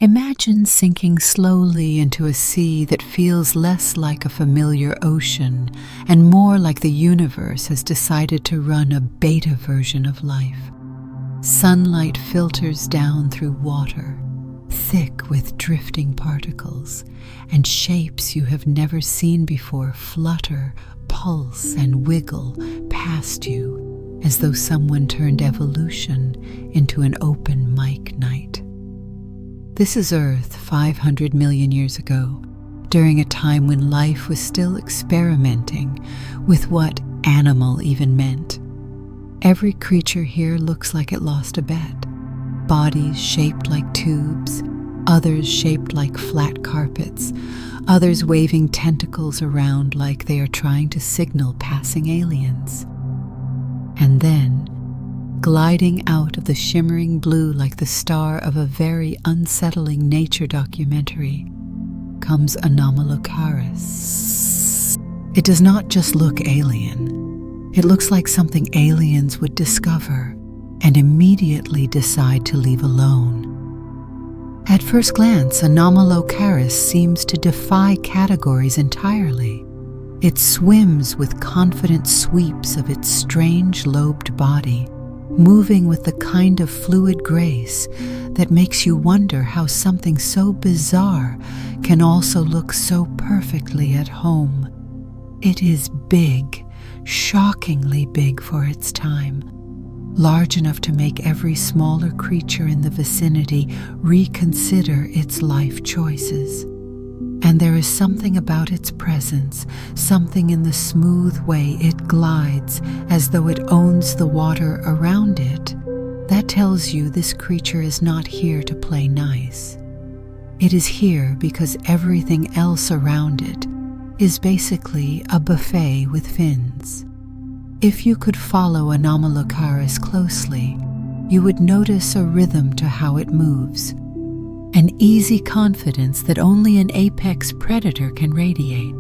Imagine sinking slowly into a sea that feels less like a familiar ocean and more like the universe has decided to run a beta version of life. Sunlight filters down through water, thick with drifting particles, and shapes you have never seen before flutter, pulse, and wiggle past you as though someone turned evolution into an open mic night. This is Earth 500 million years ago, during a time when life was still experimenting with what animal even meant. Every creature here looks like it lost a bet. Bodies shaped like tubes, others shaped like flat carpets, others waving tentacles around like they are trying to signal passing aliens. And then, gliding out of the shimmering blue like the star of a very unsettling nature documentary, comes Anomalocaris. It does not just look alien. It looks like something aliens would discover and immediately decide to leave alone. At first glance, Anomalocaris seems to defy categories entirely. It swims with confident sweeps of its strange lobed body, moving with the kind of fluid grace that makes you wonder how something so bizarre can also look so perfectly at home. It is big, shockingly big for its time, large enough to make every smaller creature in the vicinity reconsider its life choices. And there is something about its presence, something in the smooth way it glides as though it owns the water around it, that tells you this creature is not here to play nice. It is here because everything else around it is basically a buffet with fins. If you could follow Anomalocaris closely, you would notice a rhythm to how it moves, an easy confidence that only an apex predator can radiate.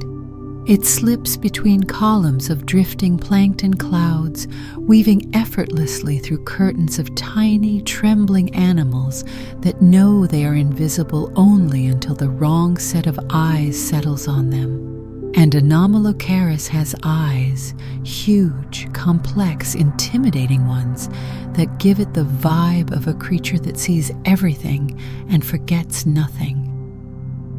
It slips between columns of drifting plankton clouds, weaving effortlessly through curtains of tiny, trembling animals that know they are invisible only until the wrong set of eyes settles on them. And Anomalocaris has eyes, huge, complex, intimidating ones that give it the vibe of a creature that sees everything and forgets nothing.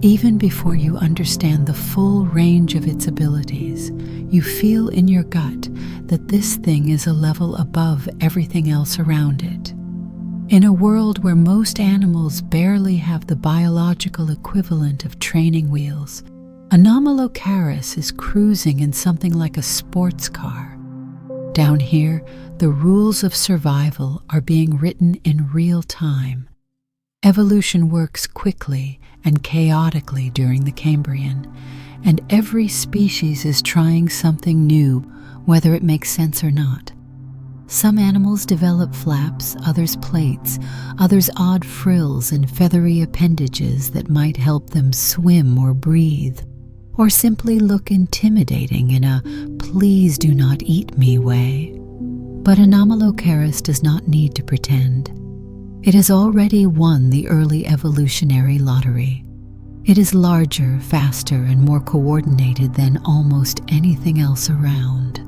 Even before you understand the full range of its abilities, you feel in your gut that this thing is a level above everything else around it. In a world where most animals barely have the biological equivalent of training wheels, Anomalocaris is cruising in something like a sports car. Down here, the rules of survival are being written in real time. Evolution works quickly and chaotically during the Cambrian, and every species is trying something new, whether it makes sense or not. Some animals develop flaps, others plates, others odd frills and feathery appendages that might help them swim or breathe, or simply look intimidating in a "please do not eat me" way. But Anomalocaris does not need to pretend. It has already won the early evolutionary lottery. It is larger, faster, and more coordinated than almost anything else around.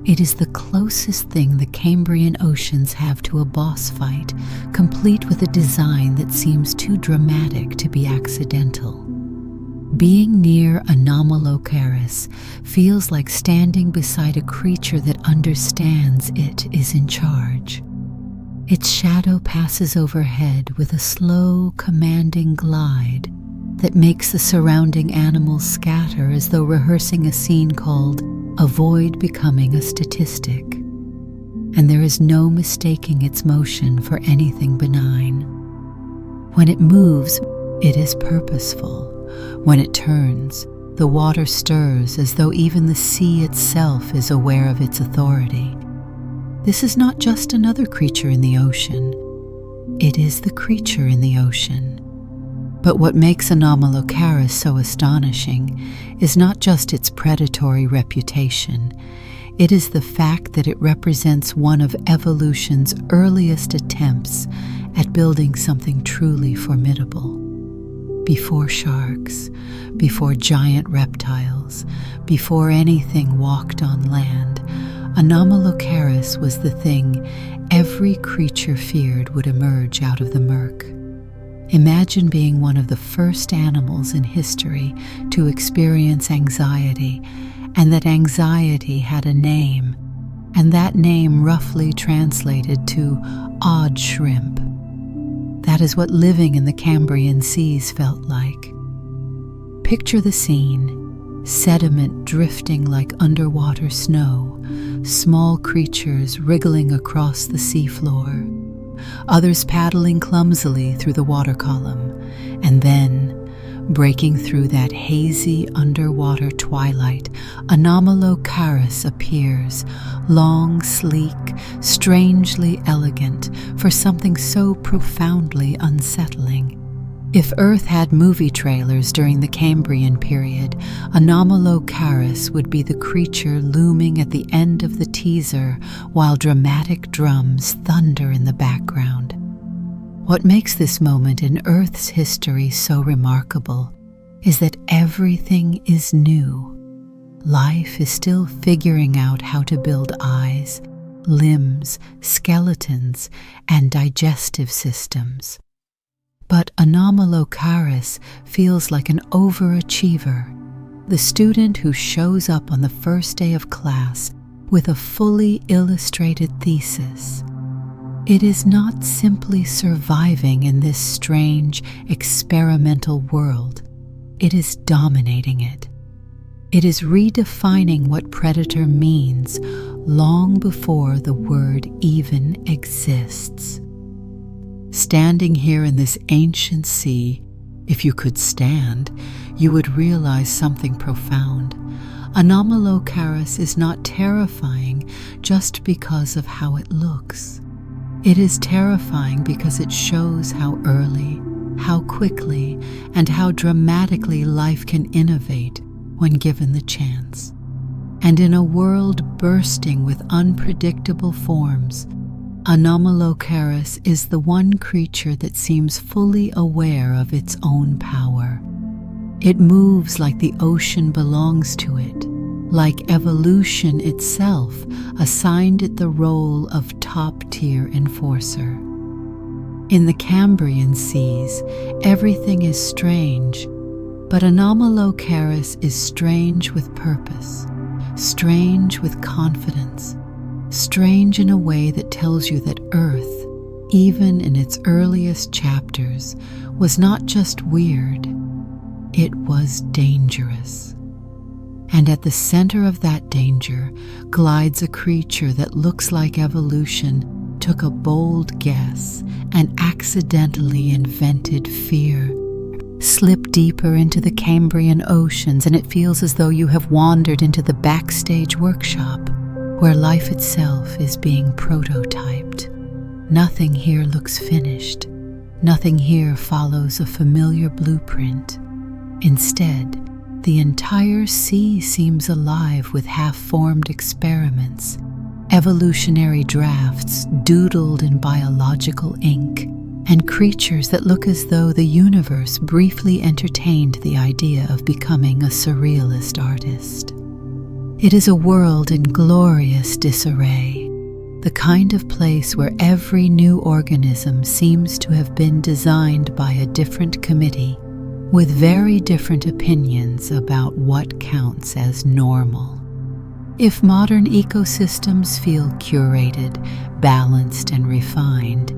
It is the closest thing the Cambrian oceans have to a boss fight, complete with a design that seems too dramatic to be accidental. Being near Anomalocaris feels like standing beside a creature that understands it is in charge. Its shadow passes overhead with a slow, commanding glide that makes the surrounding animals scatter as though rehearsing a scene called "Avoid Becoming a Statistic." And there is no mistaking its motion for anything benign. When it moves, it is purposeful. When it turns, the water stirs as though even the sea itself is aware of its authority. This is not just another creature in the ocean. It is the creature in the ocean. But what makes Anomalocaris so astonishing is not just its predatory reputation. It is the fact that it represents one of evolution's earliest attempts at building something truly formidable. Before sharks, before giant reptiles, before anything walked on land, Anomalocaris was the thing every creature feared would emerge out of the murk. Imagine being one of the first animals in history to experience anxiety, and that anxiety had a name, and that name roughly translated to odd shrimp. That is what living in the Cambrian seas felt like. Picture the scene: sediment drifting like underwater snow, small creatures wriggling across the seafloor, others paddling clumsily through the water column, and then, breaking through that hazy underwater twilight, Anomalocaris appears, long, sleek, strangely elegant, for something so profoundly unsettling. If Earth had movie trailers during the Cambrian period, Anomalocaris would be the creature looming at the end of the teaser while dramatic drums thunder in the background. What makes this moment in Earth's history so remarkable is that everything is new. Life is still figuring out how to build eyes, limbs, skeletons, and digestive systems. But Anomalocaris feels like an overachiever, the student who shows up on the first day of class with a fully illustrated thesis. It is not simply surviving in this strange, experimental world. It is dominating it. It is redefining what predator means long before the word even exists. Standing here in this ancient sea, if you could stand, you would realize something profound. Anomalocaris is not terrifying just because of how it looks. It is terrifying because it shows how early, how quickly, and how dramatically life can innovate when given the chance. And in a world bursting with unpredictable forms, Anomalocaris is the one creature that seems fully aware of its own power. It moves like the ocean belongs to it, like evolution itself assigned it the role of top-tier enforcer. In the Cambrian seas, everything is strange, but Anomalocaris is strange with purpose, strange with confidence, strange in a way that tells you that Earth, even in its earliest chapters, was not just weird, it was dangerous. And at the center of that danger glides a creature that looks like evolution took a bold guess and accidentally invented fear. Slip deeper into the Cambrian oceans and it feels as though you have wandered into the backstage workshop where life itself is being prototyped. Nothing here looks finished. Nothing here follows a familiar blueprint. Instead, the entire sea seems alive with half-formed experiments, evolutionary drafts doodled in biological ink, and creatures that look as though the universe briefly entertained the idea of becoming a surrealist artist. It is a world in glorious disarray, the kind of place where every new organism seems to have been designed by a different committee, with very different opinions about what counts as normal. If modern ecosystems feel curated, balanced, and refined,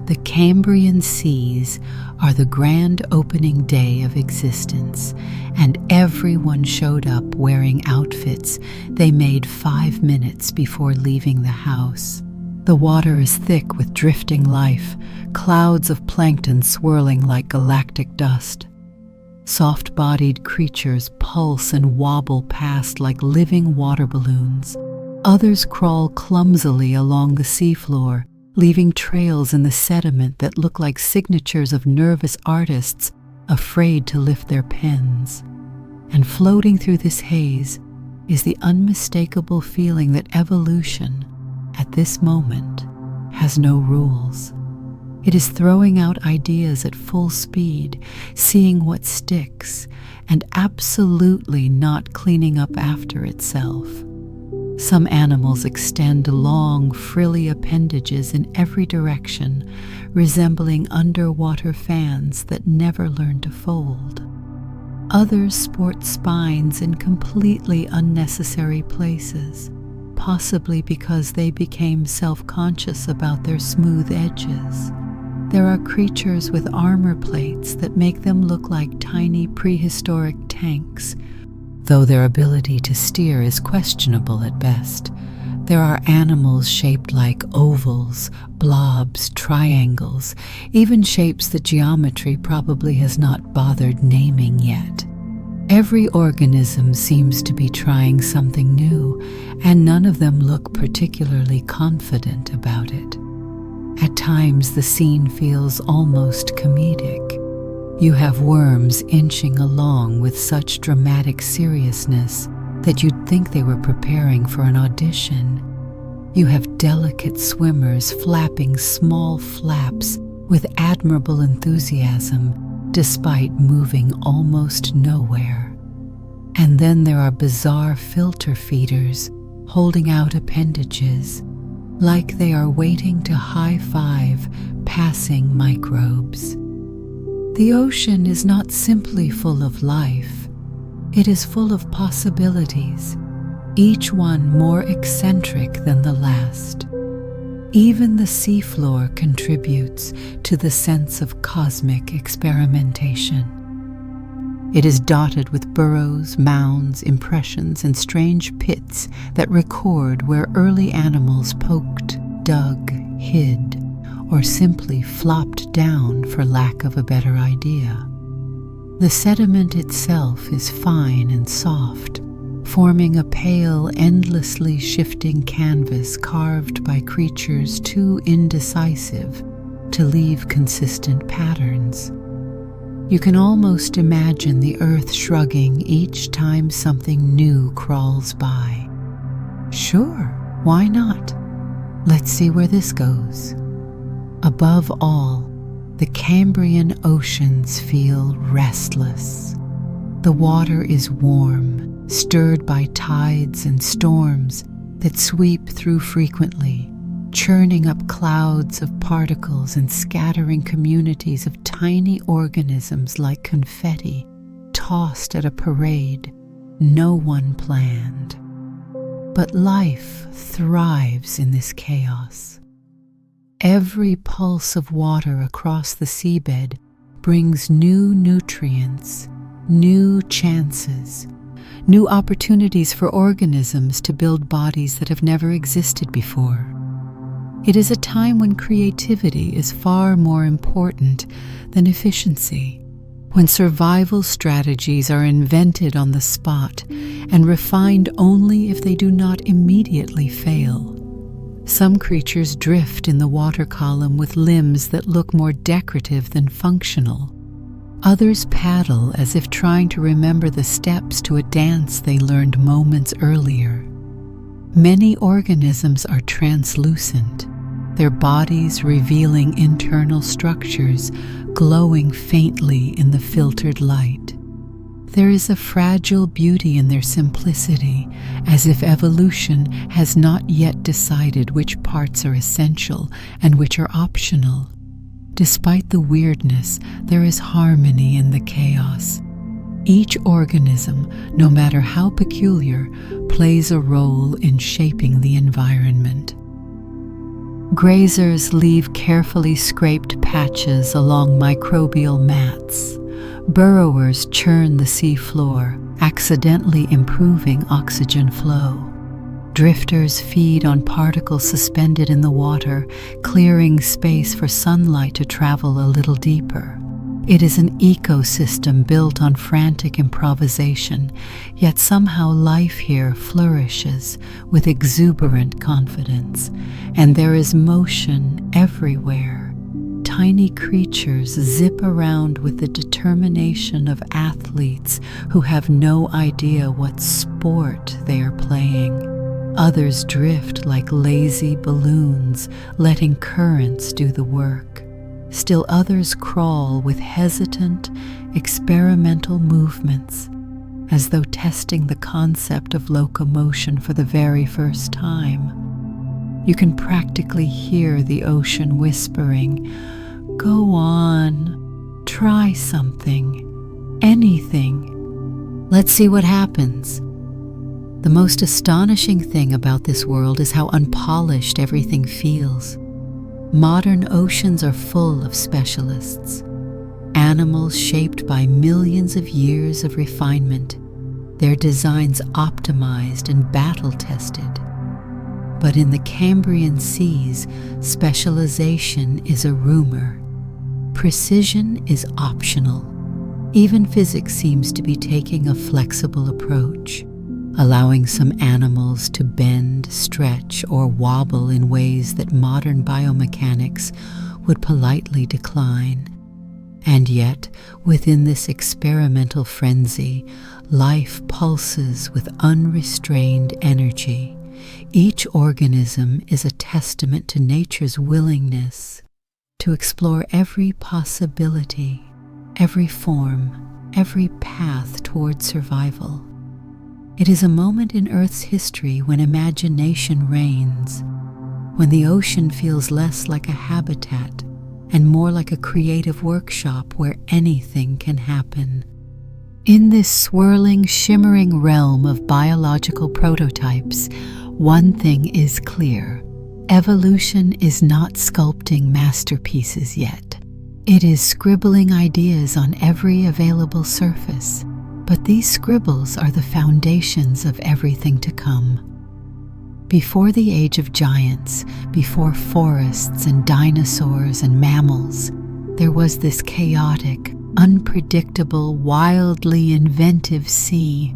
the Cambrian seas are the grand opening day of existence, and everyone showed up wearing outfits they made 5 minutes before leaving the house. The water is thick with drifting life, clouds of plankton swirling like galactic dust. Soft-bodied creatures pulse and wobble past like living water balloons. Others crawl clumsily along the seafloor, leaving trails in the sediment that look like signatures of nervous artists afraid to lift their pens. And floating through this haze is the unmistakable feeling that evolution, at this moment, has no rules. It is throwing out ideas at full speed, seeing what sticks, and absolutely not cleaning up after itself. Some animals extend long, frilly appendages in every direction, resembling underwater fans that never learn to fold. Others sport spines in completely unnecessary places, possibly because they became self-conscious about their smooth edges. There are creatures with armor plates that make them look like tiny prehistoric tanks, though their ability to steer is questionable at best. There are animals shaped like ovals, blobs, triangles, even shapes that geometry probably has not bothered naming yet. Every organism seems to be trying something new, and none of them look particularly confident about it. At times, the scene feels almost comedic. You have worms inching along with such dramatic seriousness that you'd think they were preparing for an audition. You have delicate swimmers flapping small flaps with admirable enthusiasm, despite moving almost nowhere. And then there are bizarre filter feeders holding out appendages, like they are waiting to high-five passing microbes. The ocean is not simply full of life, it is full of possibilities, each one more eccentric than the last. Even the seafloor contributes to the sense of cosmic experimentation. It is dotted with burrows, mounds, impressions, and strange pits that record where early animals poked, dug, hid, or simply flopped down for lack of a better idea. The sediment itself is fine and soft, forming a pale, endlessly shifting canvas carved by creatures too indecisive to leave consistent patterns. You can almost imagine the earth shrugging each time something new crawls by. Sure, why not? Let's see where this goes. Above all, the Cambrian oceans feel restless. The water is warm, stirred by tides and storms that sweep through frequently, churning up clouds of particles and scattering communities of tiny organisms like confetti, tossed at a parade no one planned. But life thrives in this chaos. Every pulse of water across the seabed brings new nutrients, new chances, new opportunities for organisms to build bodies that have never existed before. It is a time when creativity is far more important than efficiency, when survival strategies are invented on the spot and refined only if they do not immediately fail. Some creatures drift in the water column with limbs that look more decorative than functional. Others paddle as if trying to remember the steps to a dance they learned moments earlier. Many organisms are translucent, their bodies revealing internal structures glowing faintly in the filtered light. There is a fragile beauty in their simplicity, as if evolution has not yet decided which parts are essential and which are optional. Despite the weirdness, there is harmony in the chaos. Each organism, no matter how peculiar, plays a role in shaping the environment. Grazers leave carefully scraped patches along microbial mats. Burrowers churn the sea floor, accidentally improving oxygen flow. Drifters feed on particles suspended in the water, clearing space for sunlight to travel a little deeper. It is an ecosystem built on frantic improvisation, yet somehow life here flourishes with exuberant confidence, and there is motion everywhere. Tiny creatures zip around with the determination of athletes who have no idea what sport they are playing. Others drift like lazy balloons, letting currents do the work. Still others crawl with hesitant, experimental movements, as though testing the concept of locomotion for the very first time. You can practically hear the ocean whispering, "Go on, try something, anything. Let's see what happens." The most astonishing thing about this world is how unpolished everything feels. Modern oceans are full of specialists, animals shaped by millions of years of refinement, their designs optimized and battle-tested. But in the Cambrian seas, specialization is a rumor. Precision is optional. Even physics seems to be taking a flexible approach, allowing some animals to bend, stretch, or wobble in ways that modern biomechanics would politely decline. And yet, within this experimental frenzy, life pulses with unrestrained energy. Each organism is a testament to nature's willingness to explore every possibility, every form, every path toward survival. It is a moment in Earth's history when imagination reigns, when the ocean feels less like a habitat and more like a creative workshop where anything can happen. In this swirling, shimmering realm of biological prototypes, one thing is clear. Evolution is not sculpting masterpieces yet. It is scribbling ideas on every available surface. But these scribbles are the foundations of everything to come. Before the age of giants, before forests and dinosaurs and mammals, there was this chaotic, unpredictable, wildly inventive sea,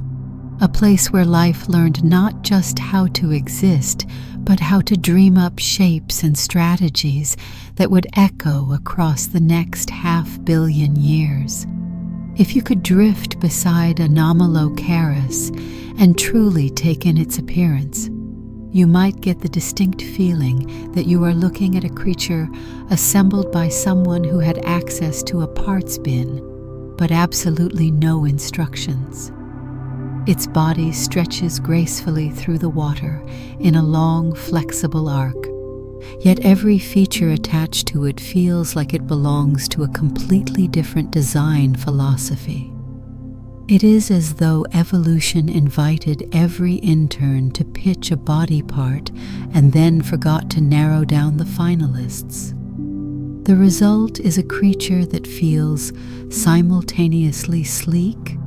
a place where life learned not just how to exist, but how to dream up shapes and strategies that would echo across the next 500 million years. If you could drift beside Anomalocaris and truly take in its appearance, you might get the distinct feeling that you are looking at a creature assembled by someone who had access to a parts bin, but absolutely no instructions. Its body stretches gracefully through the water in a long, flexible arc, yet every feature attached to it feels like it belongs to a completely different design philosophy. It is as though evolution invited every intern to pitch a body part and then forgot to narrow down the finalists. The result is a creature that feels simultaneously sleek,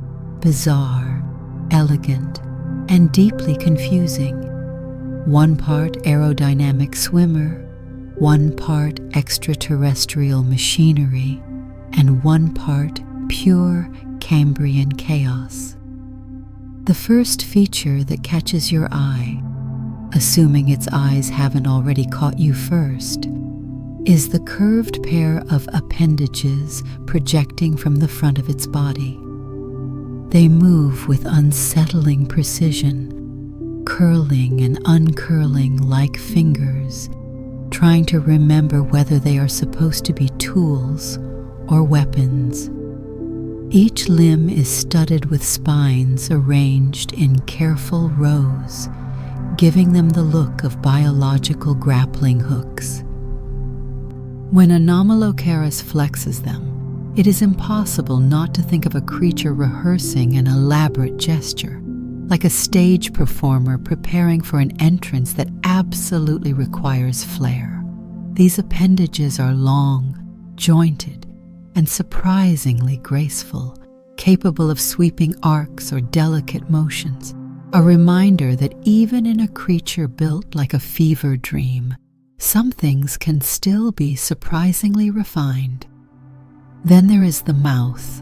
bizarre, elegant, and deeply confusing. One part aerodynamic swimmer, one part extraterrestrial machinery, and one part pure Cambrian chaos. The first feature that catches your eye, assuming its eyes haven't already caught you first, is the curved pair of appendages projecting from the front of its body. They move with unsettling precision, curling and uncurling like fingers, trying to remember whether they are supposed to be tools or weapons. Each limb is studded with spines arranged in careful rows, giving them the look of biological grappling hooks. When Anomalocaris flexes them, it is impossible not to think of a creature rehearsing an elaborate gesture, like a stage performer preparing for an entrance that absolutely requires flair. These appendages are long, jointed, and surprisingly graceful, capable of sweeping arcs or delicate motions, a reminder that even in a creature built like a fever dream, some things can still be surprisingly refined. Then there is the mouth,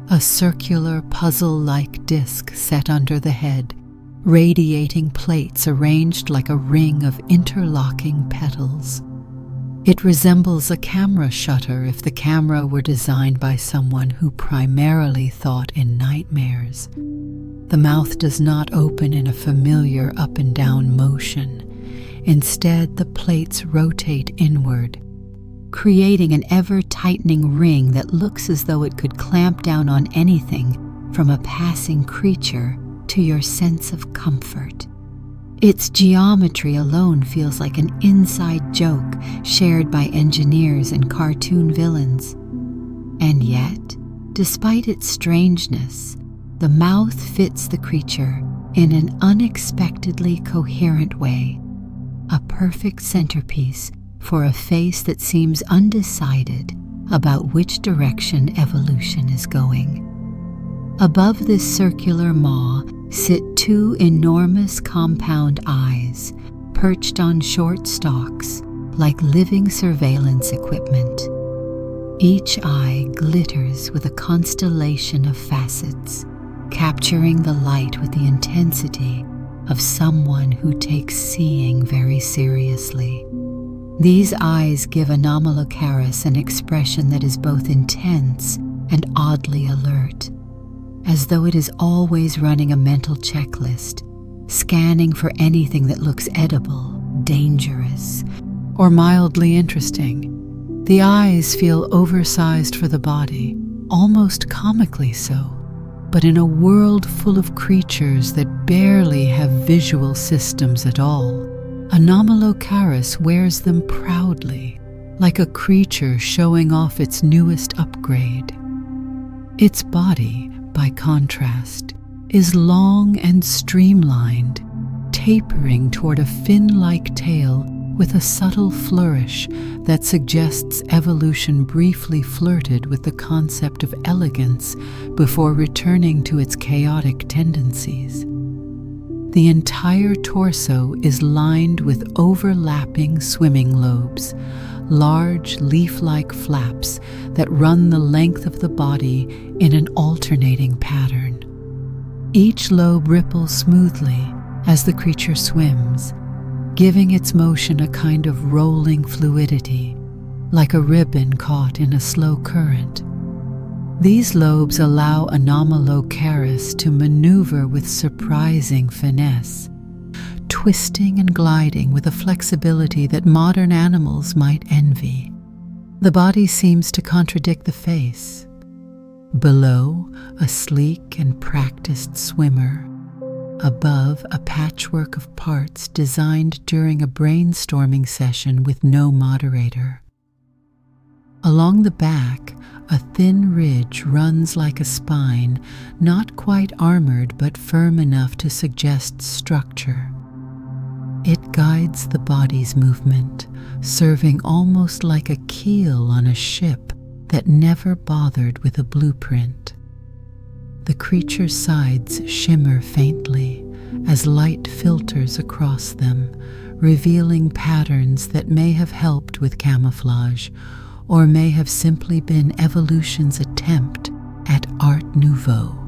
a circular puzzle-like disc set under the head, radiating plates arranged like a ring of interlocking petals. It resembles a camera shutter if the camera were designed by someone who primarily thought in nightmares. The mouth does not open in a familiar up and down motion. Instead, the plates rotate inward, creating an ever-tightening ring that looks as though it could clamp down on anything from a passing creature to your sense of comfort. Its geometry alone feels like an inside joke shared by engineers and cartoon villains. And yet, despite its strangeness, the mouth fits the creature in an unexpectedly coherent way, a perfect centerpiece for a face that seems undecided about which direction evolution is going. Above this circular maw sit two enormous compound eyes, perched on short stalks like living surveillance equipment. Each eye glitters with a constellation of facets, capturing the light with the intensity of someone who takes seeing very seriously. These eyes give Anomalocaris an expression that is both intense and oddly alert, as though it is always running a mental checklist, scanning for anything that looks edible, dangerous, or mildly interesting. The eyes feel oversized for the body, almost comically so, but in a world full of creatures that barely have visual systems at all, Anomalocaris wears them proudly, like a creature showing off its newest upgrade. Its body, by contrast, is long and streamlined, tapering toward a fin-like tail with a subtle flourish that suggests evolution briefly flirted with the concept of elegance before returning to its chaotic tendencies. The entire torso is lined with overlapping swimming lobes, large leaf-like flaps that run the length of the body in an alternating pattern. Each lobe ripples smoothly as the creature swims, giving its motion a kind of rolling fluidity, like a ribbon caught in a slow current. These lobes allow Anomalocaris to maneuver with surprising finesse, twisting and gliding with a flexibility that modern animals might envy. The body seems to contradict the face. Below, a sleek and practiced swimmer. Above, a patchwork of parts designed during a brainstorming session with no moderator. Along the back, a thin ridge runs like a spine, not quite armored but firm enough to suggest structure. It guides the body's movement, serving almost like a keel on a ship that never bothered with a blueprint. The creature's sides shimmer faintly as light filters across them, revealing patterns that may have helped with camouflage or may have simply been evolution's attempt at Art Nouveau.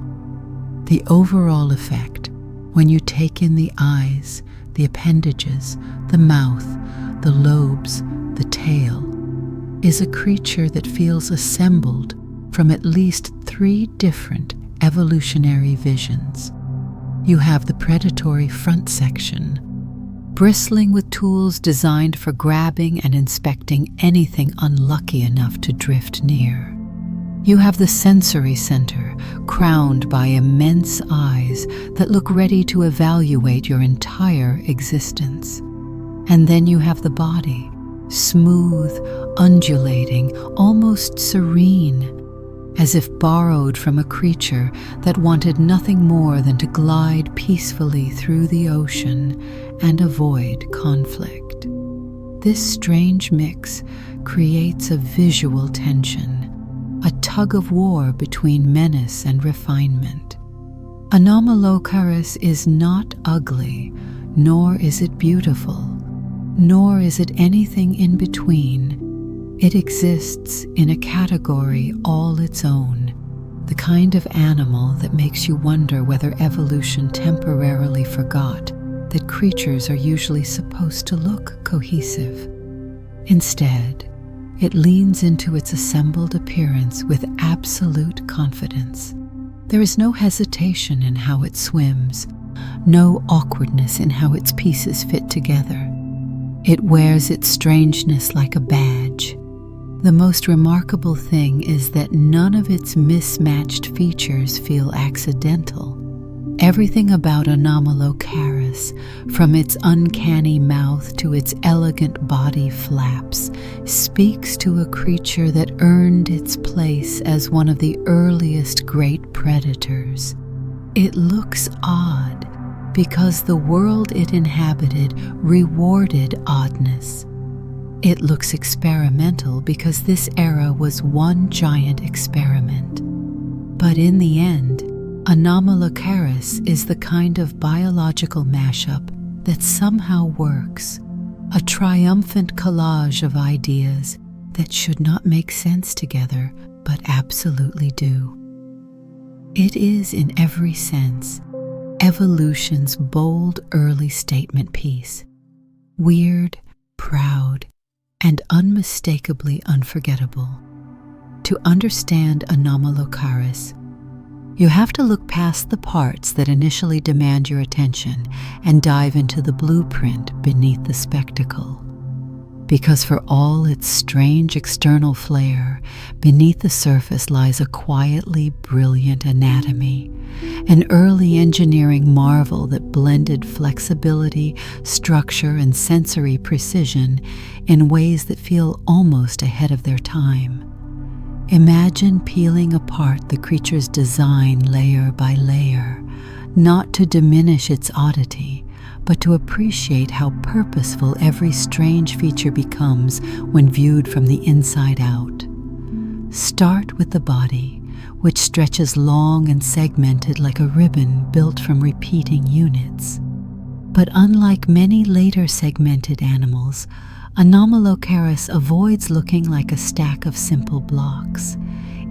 The overall effect, when you take in the eyes, the appendages, the mouth, the lobes, the tail, is a creature that feels assembled from at least 3 different evolutionary visions. You have the predatory front section, bristling with tools designed for grabbing and inspecting anything unlucky enough to drift near. You have the sensory center, crowned by immense eyes that look ready to evaluate your entire existence. And then you have the body, smooth, undulating, almost serene, as if borrowed from a creature that wanted nothing more than to glide peacefully through the ocean and avoid conflict. This strange mix creates a visual tension, a tug-of-war between menace and refinement. Anomalocaris is not ugly, nor is it beautiful, nor is it anything in between. It exists in a category all its own, the kind of animal that makes you wonder whether evolution temporarily forgot that creatures are usually supposed to look cohesive. Instead, it leans into its assembled appearance with absolute confidence. There is no hesitation in how it swims, no awkwardness in how its pieces fit together. It wears its strangeness like a badge, The most remarkable thing is that none of its mismatched features feel accidental. Everything about Anomalocaris, from its uncanny mouth to its elegant body flaps, speaks to a creature that earned its place as one of the earliest great predators. It looks odd because the world it inhabited rewarded oddness. It looks experimental because this era was one giant experiment. But in the end, Anomalocaris is the kind of biological mashup that somehow works, a triumphant collage of ideas that should not make sense together but absolutely do. It is, in every sense, evolution's bold early statement piece, weird, proud, and unmistakably unforgettable. To understand Anomalocaris, you have to look past the parts that initially demand your attention and dive into the blueprint beneath the spectacle. Because for all its strange external flair, beneath the surface lies a quietly brilliant anatomy, an early engineering marvel that blended flexibility, structure, and sensory precision in ways that feel almost ahead of their time. Imagine peeling apart the creature's design layer by layer, not to diminish its oddity, but to appreciate how purposeful every strange feature becomes when viewed from the inside out. Start with the body, which stretches long and segmented like a ribbon built from repeating units. But unlike many later segmented animals, Anomalocaris avoids looking like a stack of simple blocks.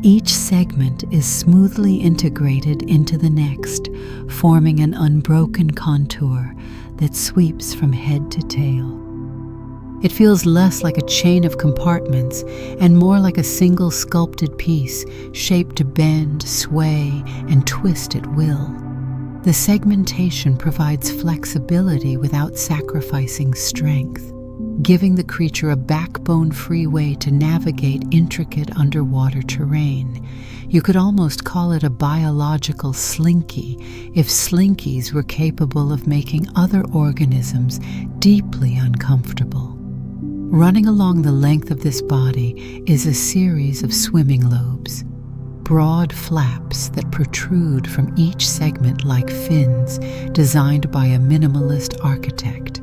Each segment is smoothly integrated into the next, forming an unbroken contour that sweeps from head to tail. It feels less like a chain of compartments and more like a single sculpted piece, shaped to bend, sway, and twist at will. The segmentation provides flexibility without sacrificing strength, giving the creature a backbone-free way to navigate intricate underwater terrain. You could almost call it a biological slinky if slinkies were capable of making other organisms deeply uncomfortable. Running along the length of this body is a series of swimming lobes, broad flaps that protrude from each segment like fins designed by a minimalist architect.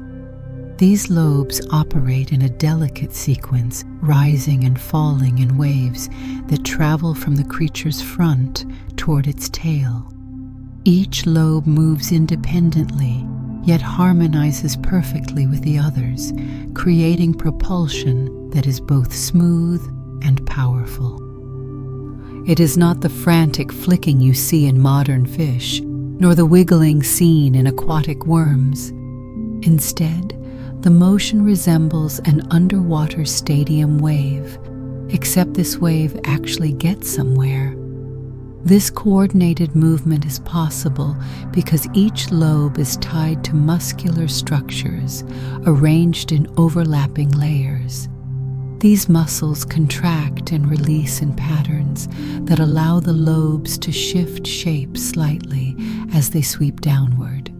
These lobes operate in a delicate sequence, rising and falling in waves that travel from the creature's front toward its tail. Each lobe moves independently, yet harmonizes perfectly with the others, creating propulsion that is both smooth and powerful. It is not the frantic flicking you see in modern fish, nor the wiggling seen in aquatic worms. Instead, the motion resembles an underwater stadium wave, except this wave actually gets somewhere. This coordinated movement is possible because each lobe is tied to muscular structures arranged in overlapping layers. These muscles contract and release in patterns that allow the lobes to shift shape slightly as they sweep downward,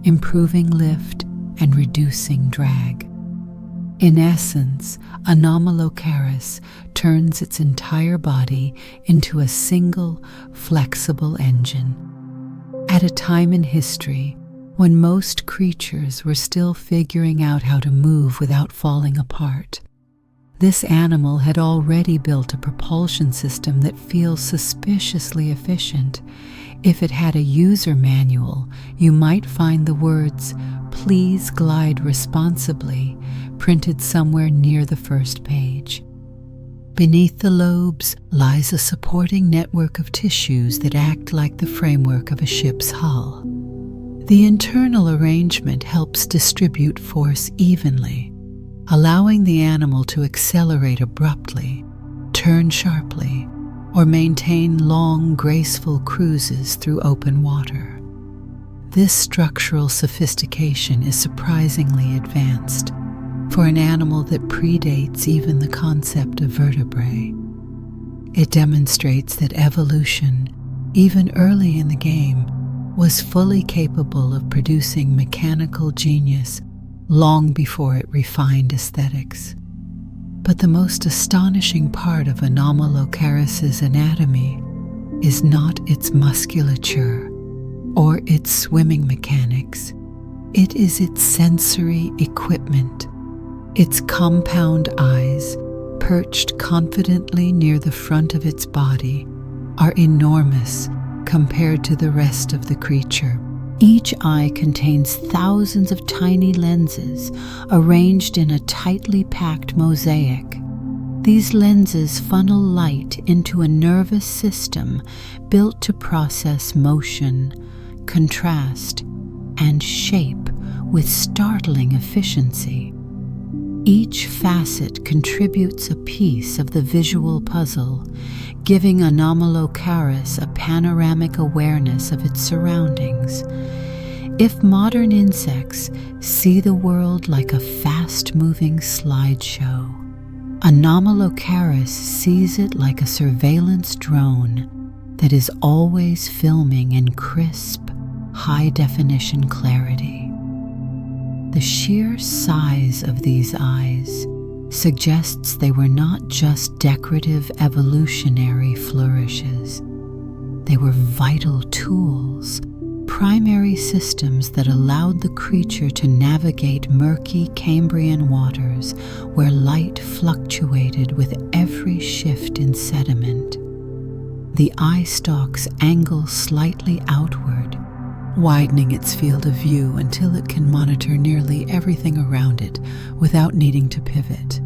improving lift and reducing drag. In essence, Anomalocaris turns its entire body into a single, flexible engine. At a time in history when most creatures were still figuring out how to move without falling apart, this animal had already built a propulsion system that feels suspiciously efficient. If it had a user manual, you might find the words, "Please glide responsibly," printed somewhere near the first page. Beneath the lobes lies a supporting network of tissues that act like the framework of a ship's hull. The internal arrangement helps distribute force evenly, allowing the animal to accelerate abruptly, turn sharply, or maintain long, graceful cruises through open water. This structural sophistication is surprisingly advanced. for an animal that predates even the concept of vertebrae. It demonstrates that evolution, even early in the game, was fully capable of producing mechanical genius long before it refined aesthetics. But the most astonishing part of Anomalocaris' anatomy is not its musculature or its swimming mechanics. It is its sensory equipment. Its compound eyes, perched confidently near the front of its body, are enormous compared to the rest of the creature. Each eye contains thousands of tiny lenses arranged in a tightly packed mosaic. These lenses funnel light into a nervous system built to process motion, contrast, and shape with startling efficiency. Each facet contributes a piece of the visual puzzle, giving Anomalocaris a panoramic awareness of its surroundings. If modern insects see the world like a fast-moving slideshow, Anomalocaris sees it like a surveillance drone that is always filming in crisp, high-definition clarity. The sheer size of these eyes suggests they were not just decorative evolutionary flourishes. They were vital tools, primary systems that allowed the creature to navigate murky Cambrian waters where light fluctuated with every shift in sediment. The eye stalks angle slightly outward, widening its field of view until it can monitor nearly everything around it without needing to pivot.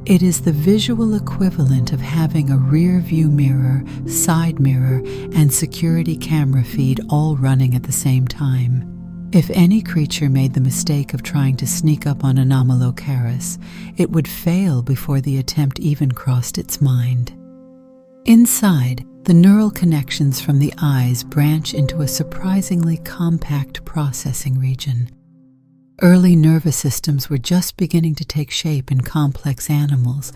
It is the visual equivalent of having a rear view mirror, side mirror, and security camera feed all running at the same time. If any creature made the mistake of trying to sneak up on Anomalocaris, it would fail before the attempt even crossed its mind. Inside, the neural connections from the eyes branch into a surprisingly compact processing region. Early nervous systems were just beginning to take shape in complex animals,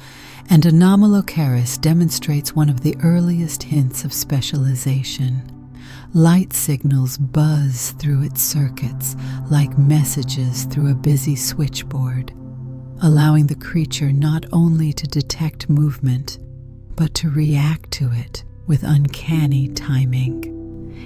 and Anomalocaris demonstrates one of the earliest hints of specialization. Light signals buzz through its circuits like messages through a busy switchboard, allowing the creature not only to detect movement, but to react to it with uncanny timing.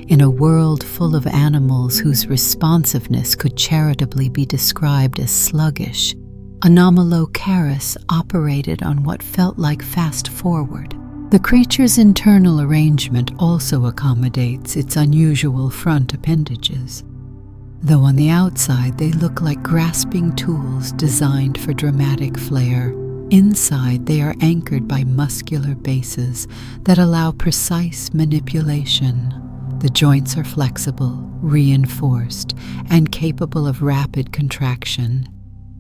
In a world full of animals whose responsiveness could charitably be described as sluggish, Anomalocaris operated on what felt like fast forward. The creature's internal arrangement also accommodates its unusual front appendages, though on the outside they look like grasping tools designed for dramatic flair. Inside, they are anchored by muscular bases that allow precise manipulation. The joints are flexible, reinforced, and capable of rapid contraction.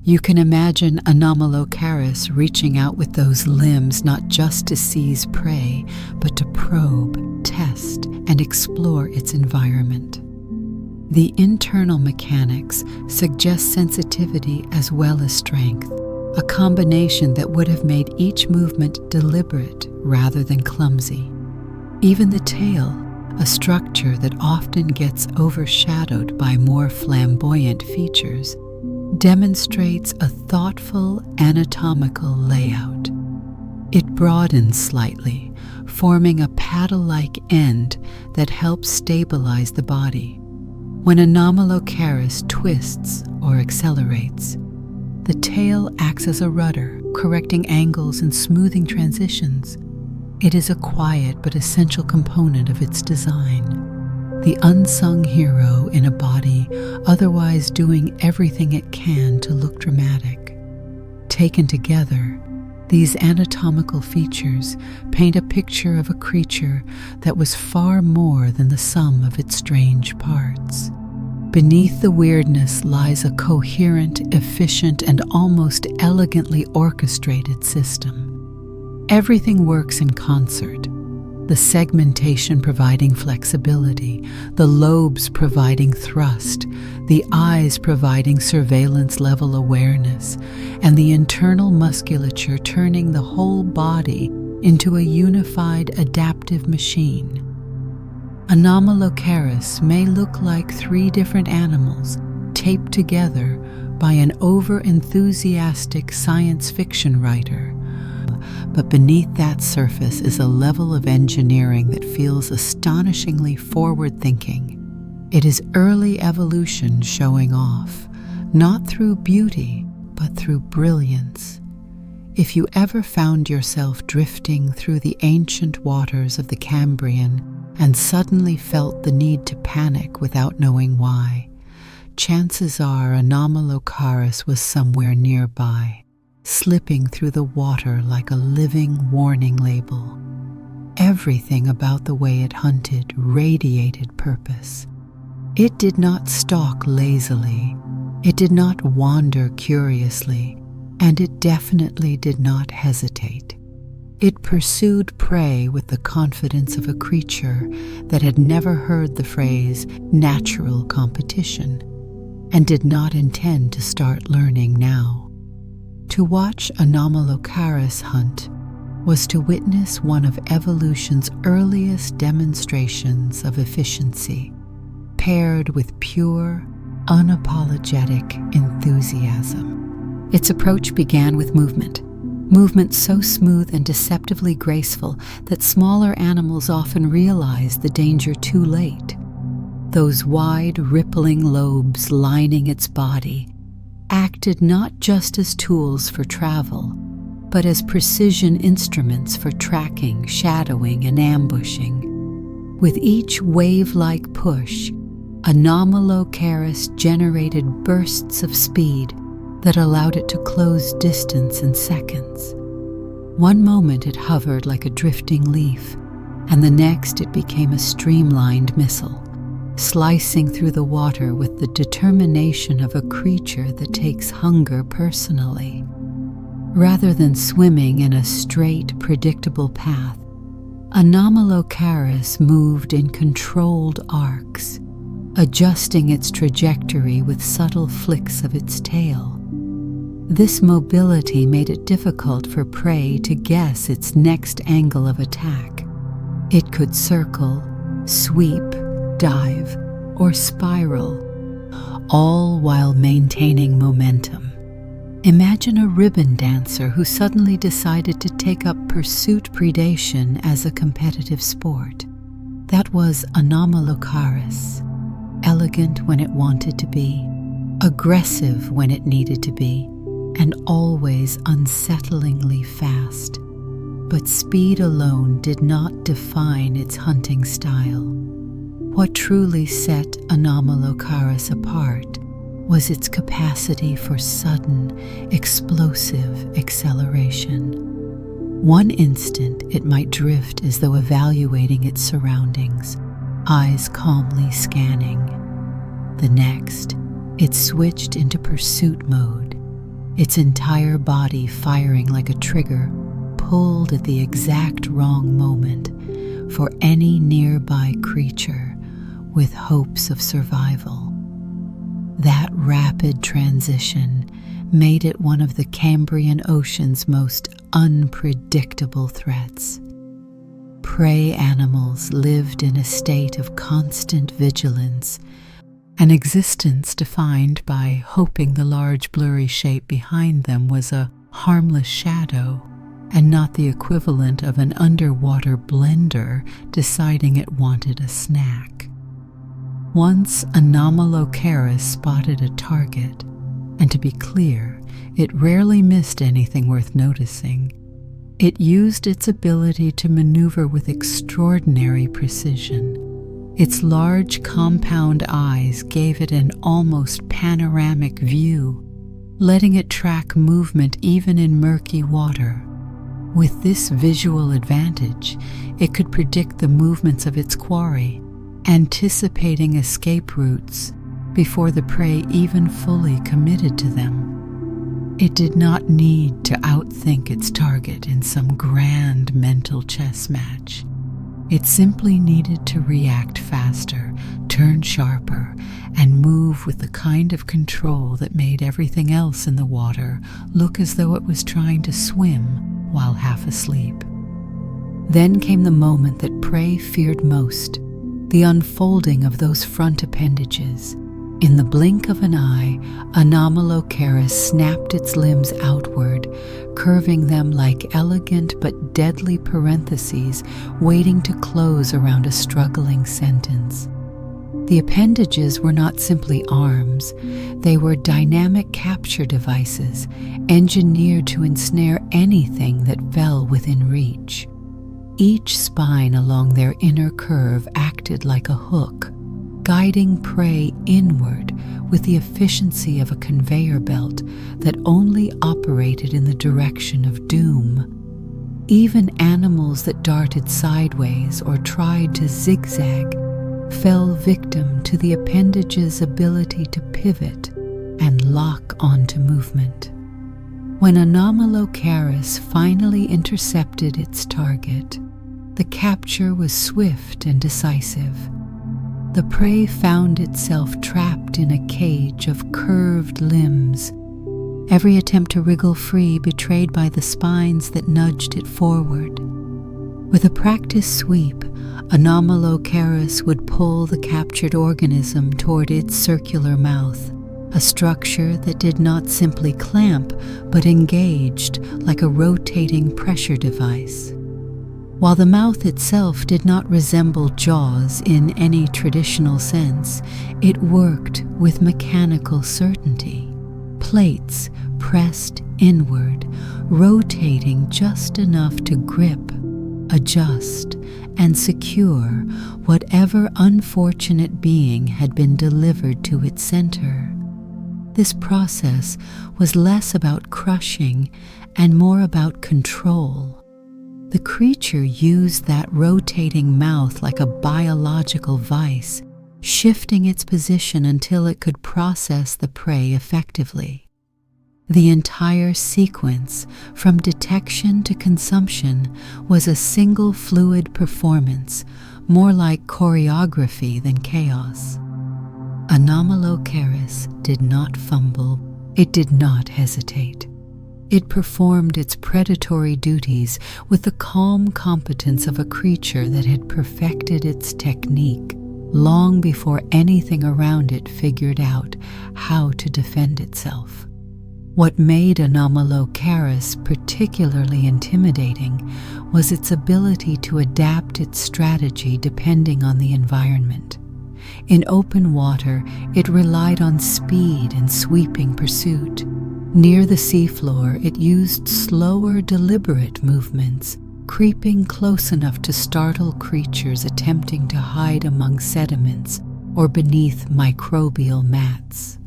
You can imagine Anomalocaris reaching out with those limbs not just to seize prey, but to probe, test, and explore its environment. The internal mechanics suggest sensitivity as well as strength, a combination that would have made each movement deliberate rather than clumsy. Even the tail, a structure that often gets overshadowed by more flamboyant features, demonstrates a thoughtful anatomical layout. It broadens slightly, forming a paddle-like end that helps stabilize the body. When Anomalocaris twists or accelerates, the tail acts as a rudder, correcting angles and smoothing transitions. It is a quiet but essential component of its design, the unsung hero in a body otherwise doing everything it can to look dramatic. Taken together, these anatomical features paint a picture of a creature that was far more than the sum of its strange parts. Beneath the weirdness lies a coherent, efficient, and almost elegantly orchestrated system. Everything works in concert. the segmentation providing flexibility, the lobes providing thrust, the eyes providing surveillance-level awareness, and the internal musculature turning the whole body into a unified adaptive machine. Anomalocaris may look like three different animals taped together by an over-enthusiastic science fiction writer. But beneath that surface is a level of engineering that feels astonishingly forward-thinking. It is early evolution showing off, not through beauty, but through brilliance. If you ever found yourself drifting through the ancient waters of the Cambrian and suddenly felt the need to panic without knowing why, chances are Anomalocaris was somewhere nearby, slipping through the water like a living warning label. Everything about the way it hunted radiated purpose. It did not stalk lazily, it did not wander curiously, and it definitely did not hesitate. It pursued prey with the confidence of a creature that had never heard the phrase natural competition, and did not intend to start learning now. To watch Anomalocaris hunt was to witness one of evolution's earliest demonstrations of efficiency, paired with pure, unapologetic enthusiasm. Its approach began with movement so smooth and deceptively graceful that smaller animals often realize the danger too late. Those wide, rippling lobes lining its body acted not just as tools for travel, but as precision instruments for tracking, shadowing, and ambushing. With each wave-like push, Anomalocaris generated bursts of speed that allowed it to close distance in seconds. One moment it hovered like a drifting leaf, and the next it became a streamlined missile, slicing through the water with the determination of a creature that takes hunger personally. Rather than swimming in a straight, predictable path, Anomalocaris moved in controlled arcs, adjusting its trajectory with subtle flicks of its tail. This mobility made it difficult for prey to guess its next angle of attack. It could circle, sweep, dive, or spiral, all while maintaining momentum. Imagine a ribbon dancer who suddenly decided to take up pursuit predation as a competitive sport. That was Anomalocaris, elegant when it wanted to be, aggressive when it needed to be, and always unsettlingly fast. But speed alone did not define its hunting style. What truly set Anomalocaris apart was its capacity for sudden, explosive acceleration. One instant it might drift as though evaluating its surroundings, eyes calmly scanning. The next, it switched into pursuit mode, its entire body firing like a trigger pulled at the exact wrong moment for any nearby creature with hopes of survival. That rapid transition made it one of the Cambrian Ocean's most unpredictable threats. Prey animals lived in a state of constant vigilance, an existence defined by hoping the large blurry shape behind them was a harmless shadow and not the equivalent of an underwater blender deciding it wanted a snack. Once Anomalocaris spotted a target, and to be clear, it rarely missed anything worth noticing. It used its ability to maneuver with extraordinary precision. Its large compound eyes gave it an almost panoramic view, letting it track movement even in murky water. With this visual advantage, it could predict the movements of its quarry, anticipating escape routes before the prey even fully committed to them. It did not need to outthink its target in some grand mental chess match. It simply needed to react faster, turn sharper, and move with the kind of control that made everything else in the water look as though it was trying to swim while half asleep. Then came the moment that prey feared most, the unfolding of those front appendages. In the blink of an eye, Anomalocaris snapped its limbs outward, curving them like elegant but deadly parentheses waiting to close around a struggling sentence. The appendages were not simply arms, they were dynamic capture devices engineered to ensnare anything that fell within reach. Each spine along their inner curve acted like a hook, guiding prey inward with the efficiency of a conveyor belt that only operated in the direction of doom. Even animals that darted sideways or tried to zigzag fell victim to the appendage's ability to pivot and lock onto movement. When Anomalocaris finally intercepted its target, the capture was swift and decisive. The prey found itself trapped in a cage of curved limbs, every attempt to wriggle free betrayed by the spines that nudged it forward. With a practiced sweep, Anomalocaris would pull the captured organism toward its circular mouth, a structure that did not simply clamp but engaged like a rotating pressure device. While the mouth itself did not resemble jaws in any traditional sense, it worked with mechanical certainty. Plates pressed inward, rotating just enough to grip, adjust, and secure whatever unfortunate being had been delivered to its center. This process was less about crushing and more about control. The creature used that rotating mouth like a biological vice, shifting its position until it could process the prey effectively. The entire sequence, from detection to consumption, was a single fluid performance, more like choreography than chaos. Anomalocaris did not fumble. It did not hesitate. It performed its predatory duties with the calm competence of a creature that had perfected its technique long before anything around it figured out how to defend itself. What made Anomalocaris particularly intimidating was its ability to adapt its strategy depending on the environment. In open water, it relied on speed and sweeping pursuit. Near the seafloor, it used slower, deliberate movements, creeping close enough to startle creatures attempting to hide among sediments or beneath microbial mats.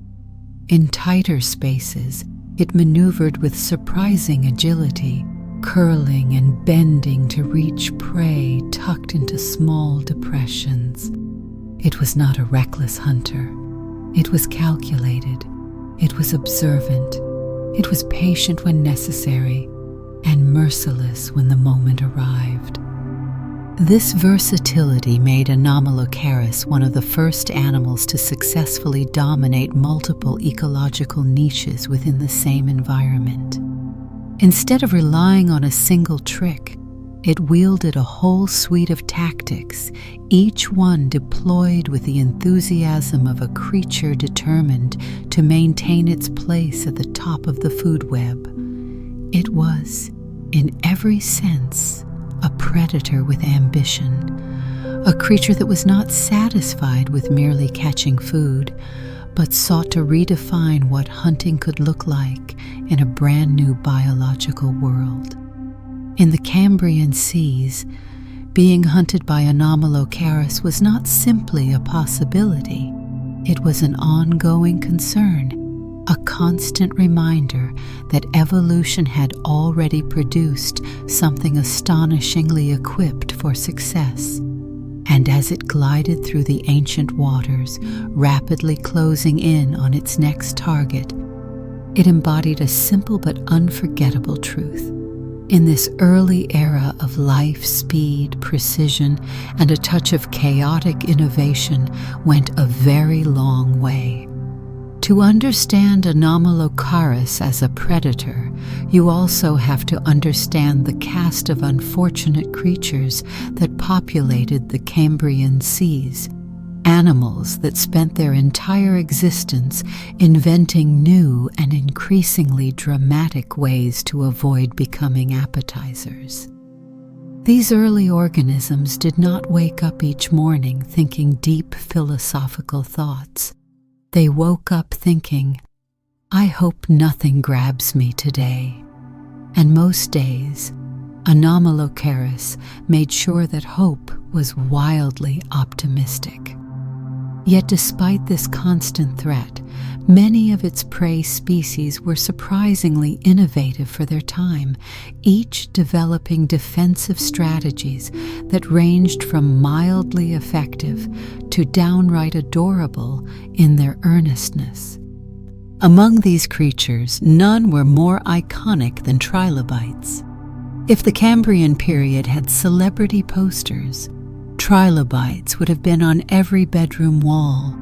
In tighter spaces, it maneuvered with surprising agility, curling and bending to reach prey tucked into small depressions. It was not a reckless hunter. It was calculated. It was observant. It was patient when necessary, and merciless when the moment arrived. This versatility made Anomalocaris one of the first animals to successfully dominate multiple ecological niches within the same environment. Instead of relying on a single trick, it wielded a whole suite of tactics, each one deployed with the enthusiasm of a creature determined to maintain its place at the top of the food web. It was, in every sense, a predator with ambition, a creature that was not satisfied with merely catching food, but sought to redefine what hunting could look like in a brand new biological world. In the Cambrian seas, being hunted by Anomalocaris was not simply a possibility. It was an ongoing concern, a constant reminder that evolution had already produced something astonishingly equipped for success. And as it glided through the ancient waters, rapidly closing in on its next target, it embodied a simple but unforgettable truth. In this early era of life, speed, precision, and a touch of chaotic innovation went a very long way. To understand Anomalocaris as a predator, you also have to understand the cast of unfortunate creatures that populated the Cambrian seas, animals that spent their entire existence inventing new and increasingly dramatic ways to avoid becoming appetizers. These early organisms did not wake up each morning thinking deep philosophical thoughts. They woke up thinking, "I hope nothing grabs me today." And most days, Anomalocaris made sure that hope was wildly optimistic. Yet despite this constant threat, many of its prey species were surprisingly innovative for their time, each developing defensive strategies that ranged from mildly effective to downright adorable in their earnestness. Among these creatures, none were more iconic than trilobites. If the Cambrian period had celebrity posters, trilobites would have been on every bedroom wall.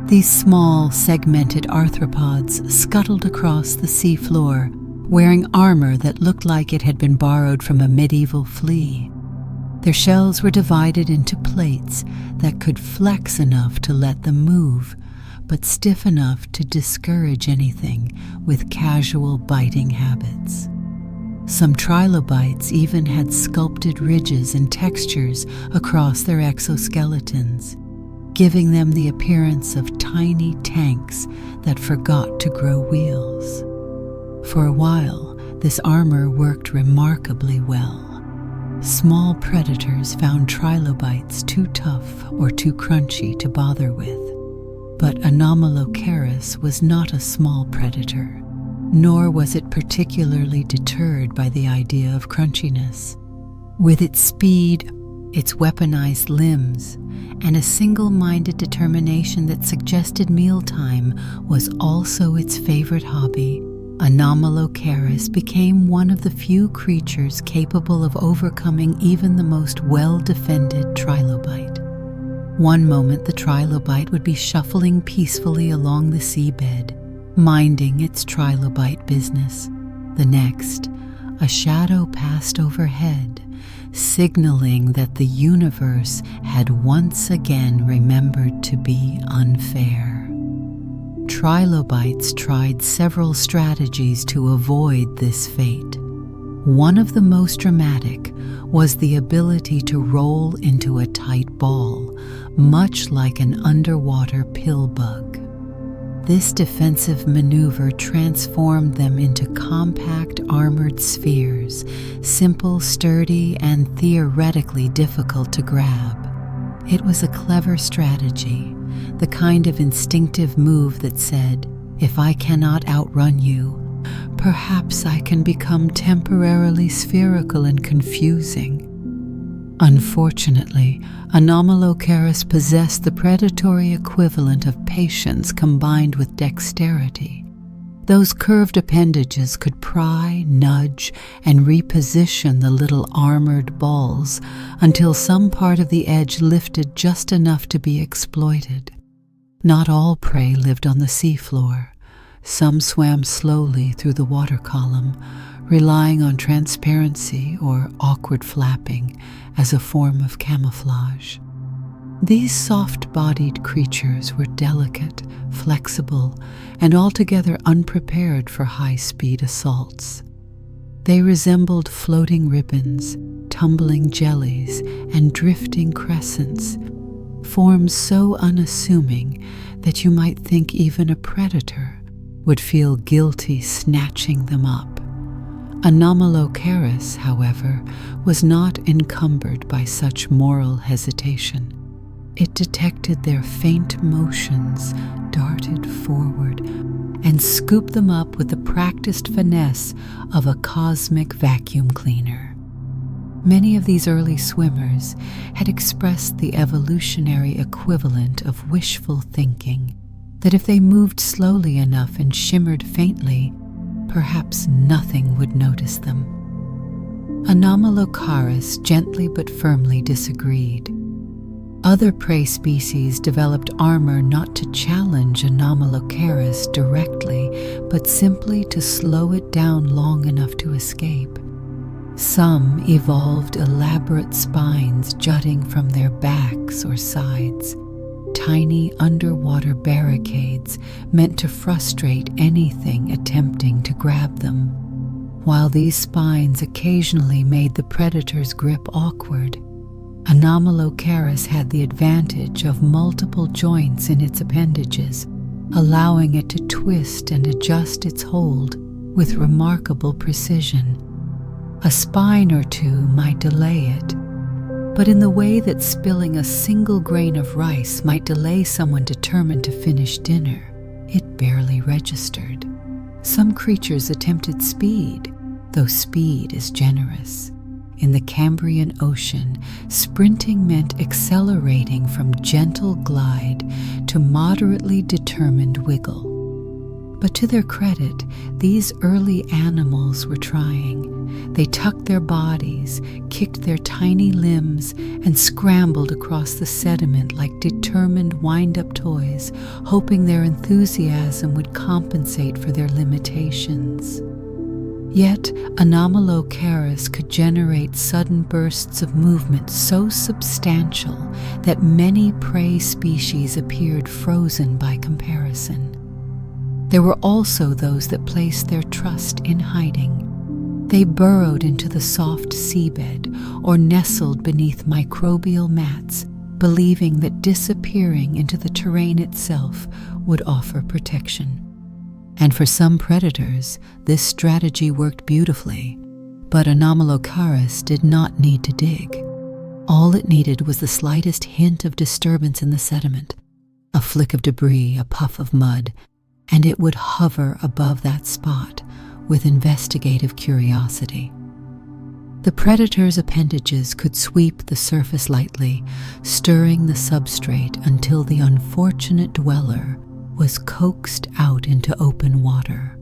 These small, segmented arthropods scuttled across the seafloor, wearing armor that looked like it had been borrowed from a medieval flea. Their shells were divided into plates that could flex enough to let them move, but stiff enough to discourage anything with casual biting habits. Some trilobites even had sculpted ridges and textures across their exoskeletons, giving them the appearance of tiny tanks that forgot to grow wheels. For a while, this armor worked remarkably well. Small predators found trilobites too tough or too crunchy to bother with. But Anomalocaris was not a small predator, nor was it particularly deterred by the idea of crunchiness. With its speed, its weaponized limbs, and a single-minded determination that suggested mealtime was also its favorite hobby, Anomalocaris became one of the few creatures capable of overcoming even the most well-defended trilobite. One moment the trilobite would be shuffling peacefully along the seabed, minding its trilobite business. The next, a shadow passed overhead, signaling that the universe had once again remembered to be unfair. Trilobites tried several strategies to avoid this fate. One of the most dramatic was the ability to roll into a tight ball, much like an underwater pill bug. This defensive maneuver transformed them into compact armored spheres, simple, sturdy, and theoretically difficult to grab. It was a clever strategy, the kind of instinctive move that said, "If I cannot outrun you, perhaps I can become temporarily spherical and confusing." Unfortunately, Anomalocaris possessed the predatory equivalent of patience combined with dexterity. Those curved appendages could pry, nudge, and reposition the little armored balls until some part of the edge lifted just enough to be exploited. Not all prey lived on the seafloor. Some swam slowly through the water column, relying on transparency or awkward flapping as a form of camouflage. These soft-bodied creatures were delicate, flexible, and altogether unprepared for high-speed assaults. They resembled floating ribbons, tumbling jellies, and drifting crescents, forms so unassuming that you might think even a predator would feel guilty snatching them up. Anomalocaris, however, was not encumbered by such moral hesitation. It detected their faint motions, darted forward, and scooped them up with the practiced finesse of a cosmic vacuum cleaner. Many of these early swimmers had expressed the evolutionary equivalent of wishful thinking, that if they moved slowly enough and shimmered faintly, perhaps nothing would notice them. Anomalocaris gently but firmly disagreed. Other prey species developed armor not to challenge Anomalocaris directly, but simply to slow it down long enough to escape. Some evolved elaborate spines jutting from their backs or sides, tiny underwater barricades meant to frustrate anything attempting to grab them. While these spines occasionally made the predator's grip awkward, Anomalocaris had the advantage of multiple joints in its appendages, allowing it to twist and adjust its hold with remarkable precision. A spine or two might delay it, but in the way that spilling a single grain of rice might delay someone determined to finish dinner, it barely registered. Some creatures attempted speed, though speed is generous. In the Cambrian Ocean, sprinting meant accelerating from gentle glide to moderately determined wiggle. But to their credit, these early animals were trying. They tucked their bodies, kicked their tiny limbs, and scrambled across the sediment like determined wind-up toys, hoping their enthusiasm would compensate for their limitations. Yet, Anomalocaris could generate sudden bursts of movement so substantial that many prey species appeared frozen by comparison. There were also those that placed their trust in hiding. They burrowed into the soft seabed or nestled beneath microbial mats, believing that disappearing into the terrain itself would offer protection. And for some predators, this strategy worked beautifully, but Anomalocaris did not need to dig. All it needed was the slightest hint of disturbance in the sediment, a flick of debris, a puff of mud, and it would hover above that spot with investigative curiosity. The predator's appendages could sweep the surface lightly, stirring the substrate until the unfortunate dweller was coaxed out into open water.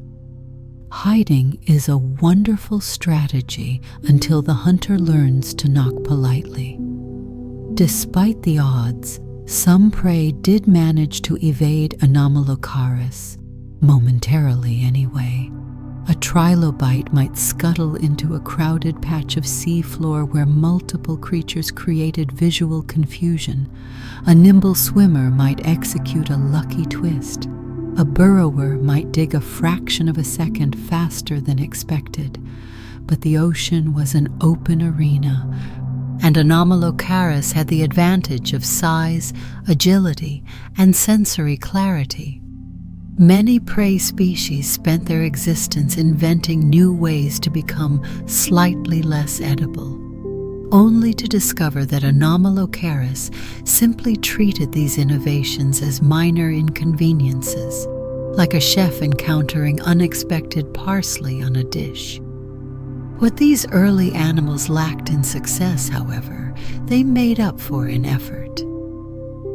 Hiding is a wonderful strategy until the hunter learns to knock politely. Despite the odds, some prey did manage to evade Anomalocaris, momentarily anyway. A trilobite might scuttle into a crowded patch of seafloor where multiple creatures created visual confusion. A nimble swimmer might execute a lucky twist. A burrower might dig a fraction of a second faster than expected. But the ocean was an open arena, and Anomalocaris had the advantage of size, agility, and sensory clarity. Many prey species spent their existence inventing new ways to become slightly less edible, only to discover that Anomalocaris simply treated these innovations as minor inconveniences, like a chef encountering unexpected parsley on a dish. What these early animals lacked in success, however, they made up for in effort.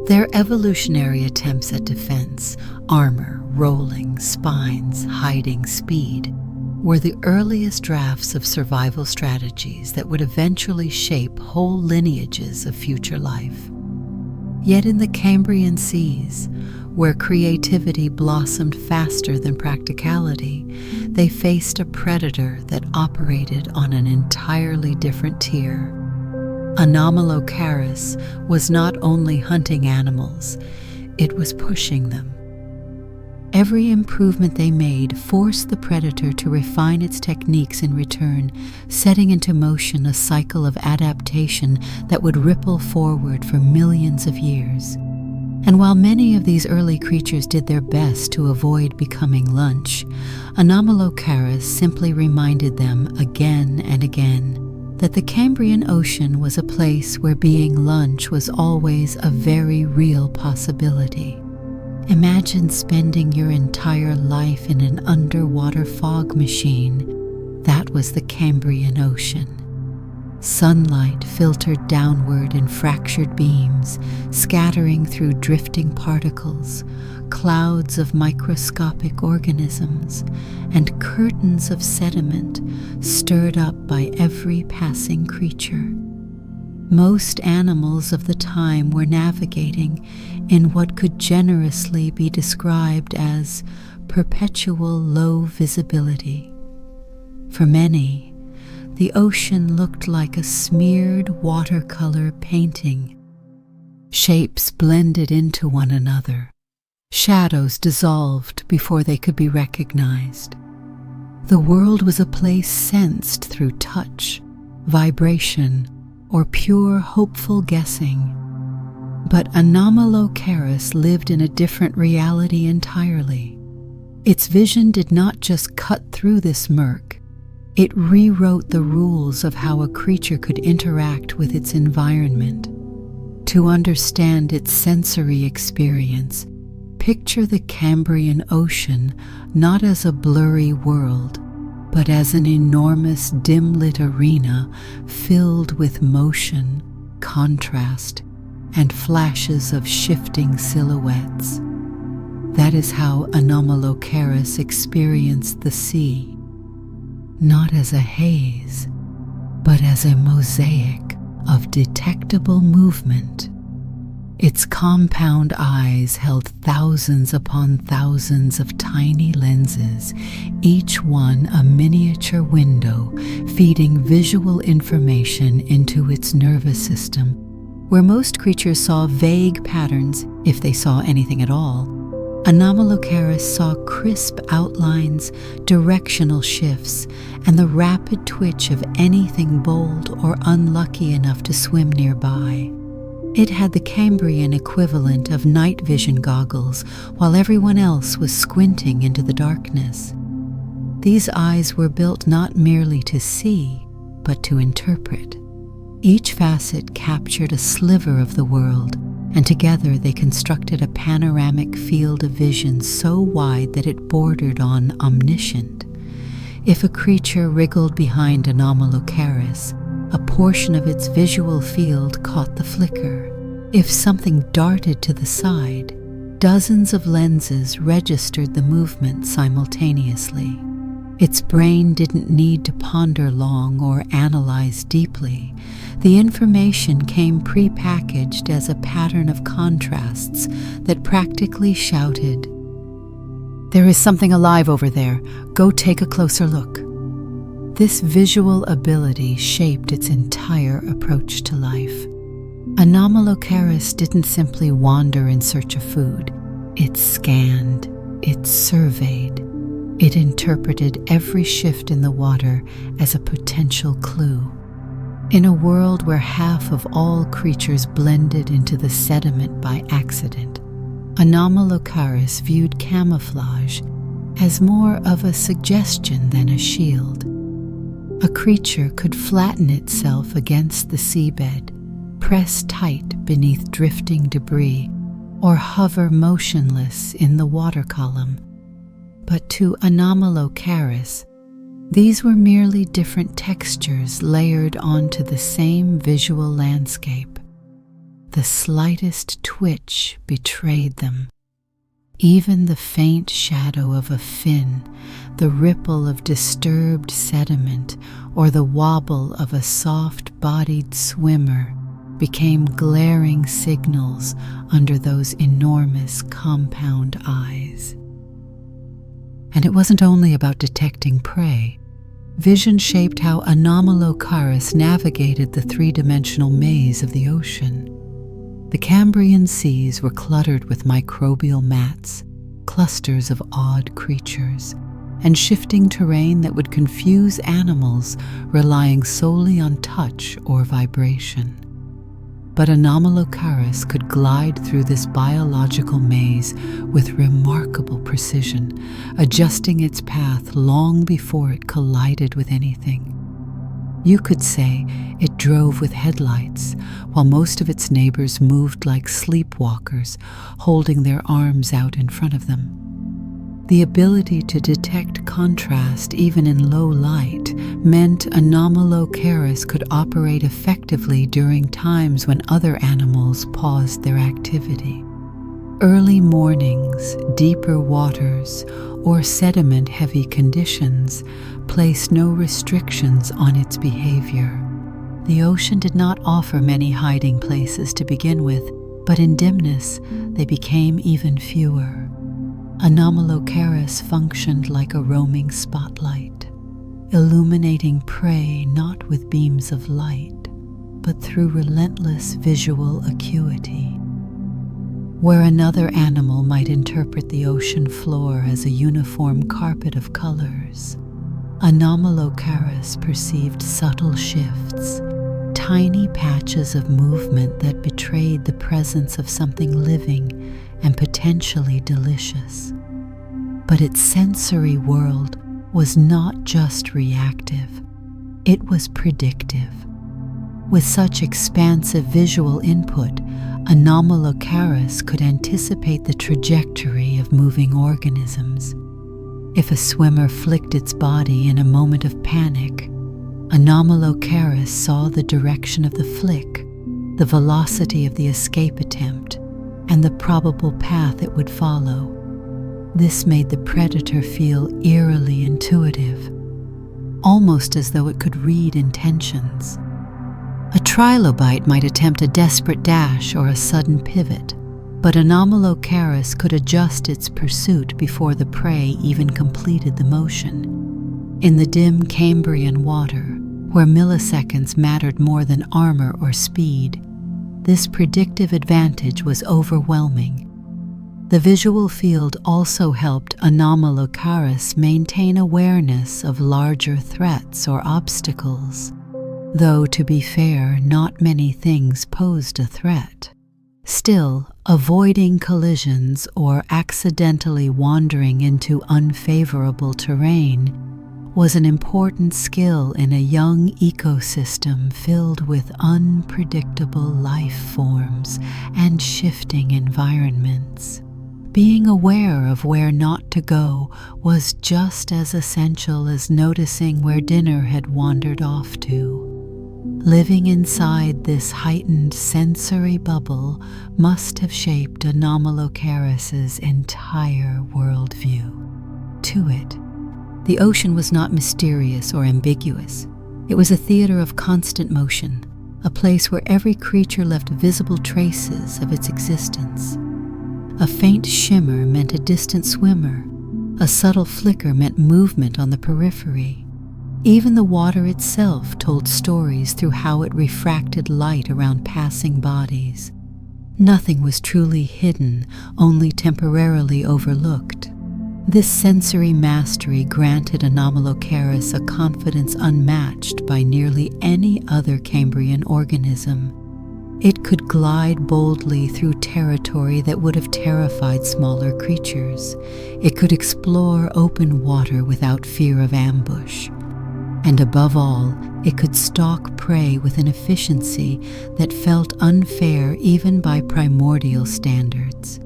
Their evolutionary attempts at defense, armor, rolling, spines, hiding, speed, were the earliest drafts of survival strategies that would eventually shape whole lineages of future life. Yet in the Cambrian seas, where creativity blossomed faster than practicality, they faced a predator that operated on an entirely different tier. Anomalocaris was not only hunting animals, it was pushing them. Every improvement they made forced the predator to refine its techniques in return, setting into motion a cycle of adaptation that would ripple forward for millions of years. And while many of these early creatures did their best to avoid becoming lunch, Anomalocaris simply reminded them again and again that the Cambrian Ocean was a place where being lunch was always a very real possibility. Imagine spending your entire life in an underwater fog machine. That was the Cambrian Ocean. Sunlight filtered downward in fractured beams, scattering through drifting particles, clouds of microscopic organisms, and curtains of sediment stirred up by every passing creature. Most animals of the time were navigating in what could generously be described as perpetual low visibility. For many, the ocean looked like a smeared watercolor painting. Shapes blended into one another. Shadows dissolved before they could be recognized. The world was a place sensed through touch, vibration, or pure hopeful guessing. But Anomalocaris lived in a different reality entirely. Its vision did not just cut through this murk. It rewrote the rules of how a creature could interact with its environment. To understand its sensory experience, picture the Cambrian Ocean not as a blurry world, but as an enormous dim-lit arena filled with motion, contrast, and flashes of shifting silhouettes. That is how Anomalocaris experienced the sea. Not as a haze, but as a mosaic of detectable movement. Its compound eyes held thousands upon thousands of tiny lenses, each one a miniature window feeding visual information into its nervous system. Where most creatures saw vague patterns, if they saw anything at all, Anomalocaris saw crisp outlines, directional shifts, and the rapid twitch of anything bold or unlucky enough to swim nearby. It had the Cambrian equivalent of night vision goggles, while everyone else was squinting into the darkness. These eyes were built not merely to see, but to interpret. Each facet captured a sliver of the world, and together they constructed a panoramic field of vision so wide that it bordered on omniscient. If a creature wriggled behind Anomalocaris, a portion of its visual field caught the flicker. If something darted to the side, dozens of lenses registered the movement simultaneously. Its brain didn't need to ponder long or analyze deeply. The information came pre-packaged as a pattern of contrasts that practically shouted, "There is something alive over there. Go take a closer look." This visual ability shaped its entire approach to life. Anomalocaris didn't simply wander in search of food. It scanned, it surveyed, it interpreted every shift in the water as a potential clue. In a world where half of all creatures blended into the sediment by accident, Anomalocaris viewed camouflage as more of a suggestion than a shield. A creature could flatten itself against the seabed, press tight beneath drifting debris, or hover motionless in the water column. But to Anomalocaris, these were merely different textures layered onto the same visual landscape. The slightest twitch betrayed them. Even the faint shadow of a fin, the ripple of disturbed sediment, or the wobble of a soft-bodied swimmer became glaring signals under those enormous compound eyes. And it wasn't only about detecting prey. Vision shaped how Anomalocaris navigated the three-dimensional maze of the ocean. The Cambrian seas were cluttered with microbial mats, clusters of odd creatures, and shifting terrain that would confuse animals relying solely on touch or vibration. But Anomalocaris could glide through this biological maze with remarkable precision, adjusting its path long before it collided with anything. You could say it drove with headlights, while most of its neighbors moved like sleepwalkers, holding their arms out in front of them. The ability to detect contrast even in low light meant Anomalocaris could operate effectively during times when other animals paused their activity. Early mornings, deeper waters, or sediment-heavy conditions placed no restrictions on its behavior. The ocean did not offer many hiding places to begin with, but in dimness they became even fewer. Anomalocaris functioned like a roaming spotlight, illuminating prey not with beams of light, but through relentless visual acuity. Where another animal might interpret the ocean floor as a uniform carpet of colors, Anomalocaris perceived subtle shifts, tiny patches of movement that betrayed the presence of something living and potentially delicious. But its sensory world was not just reactive, it was predictive. With such expansive visual input, Anomalocaris could anticipate the trajectory of moving organisms. If a swimmer flicked its body in a moment of panic, Anomalocaris saw the direction of the flick, the velocity of the escape attempt, and the probable path it would follow. This made the predator feel eerily intuitive, almost as though it could read intentions. A trilobite might attempt a desperate dash or a sudden pivot, but Anomalocaris could adjust its pursuit before the prey even completed the motion. In the dim Cambrian water, where milliseconds mattered more than armor or speed, this predictive advantage was overwhelming. The visual field also helped Anomalocaris maintain awareness of larger threats or obstacles, though to be fair, not many things posed a threat. Still, avoiding collisions or accidentally wandering into unfavorable terrain was an important skill in a young ecosystem filled with unpredictable life forms and shifting environments. Being aware of where not to go was just as essential as noticing where dinner had wandered off to. Living inside this heightened sensory bubble must have shaped Anomalocaris's entire worldview. To it, the ocean was not mysterious or ambiguous. It was a theater of constant motion, a place where every creature left visible traces of its existence. A faint shimmer meant a distant swimmer. A subtle flicker meant movement on the periphery. Even the water itself told stories through how it refracted light around passing bodies. Nothing was truly hidden, only temporarily overlooked. This sensory mastery granted Anomalocaris a confidence unmatched by nearly any other Cambrian organism. It could glide boldly through territory that would have terrified smaller creatures. It could explore open water without fear of ambush. And above all, it could stalk prey with an efficiency that felt unfair even by primordial standards.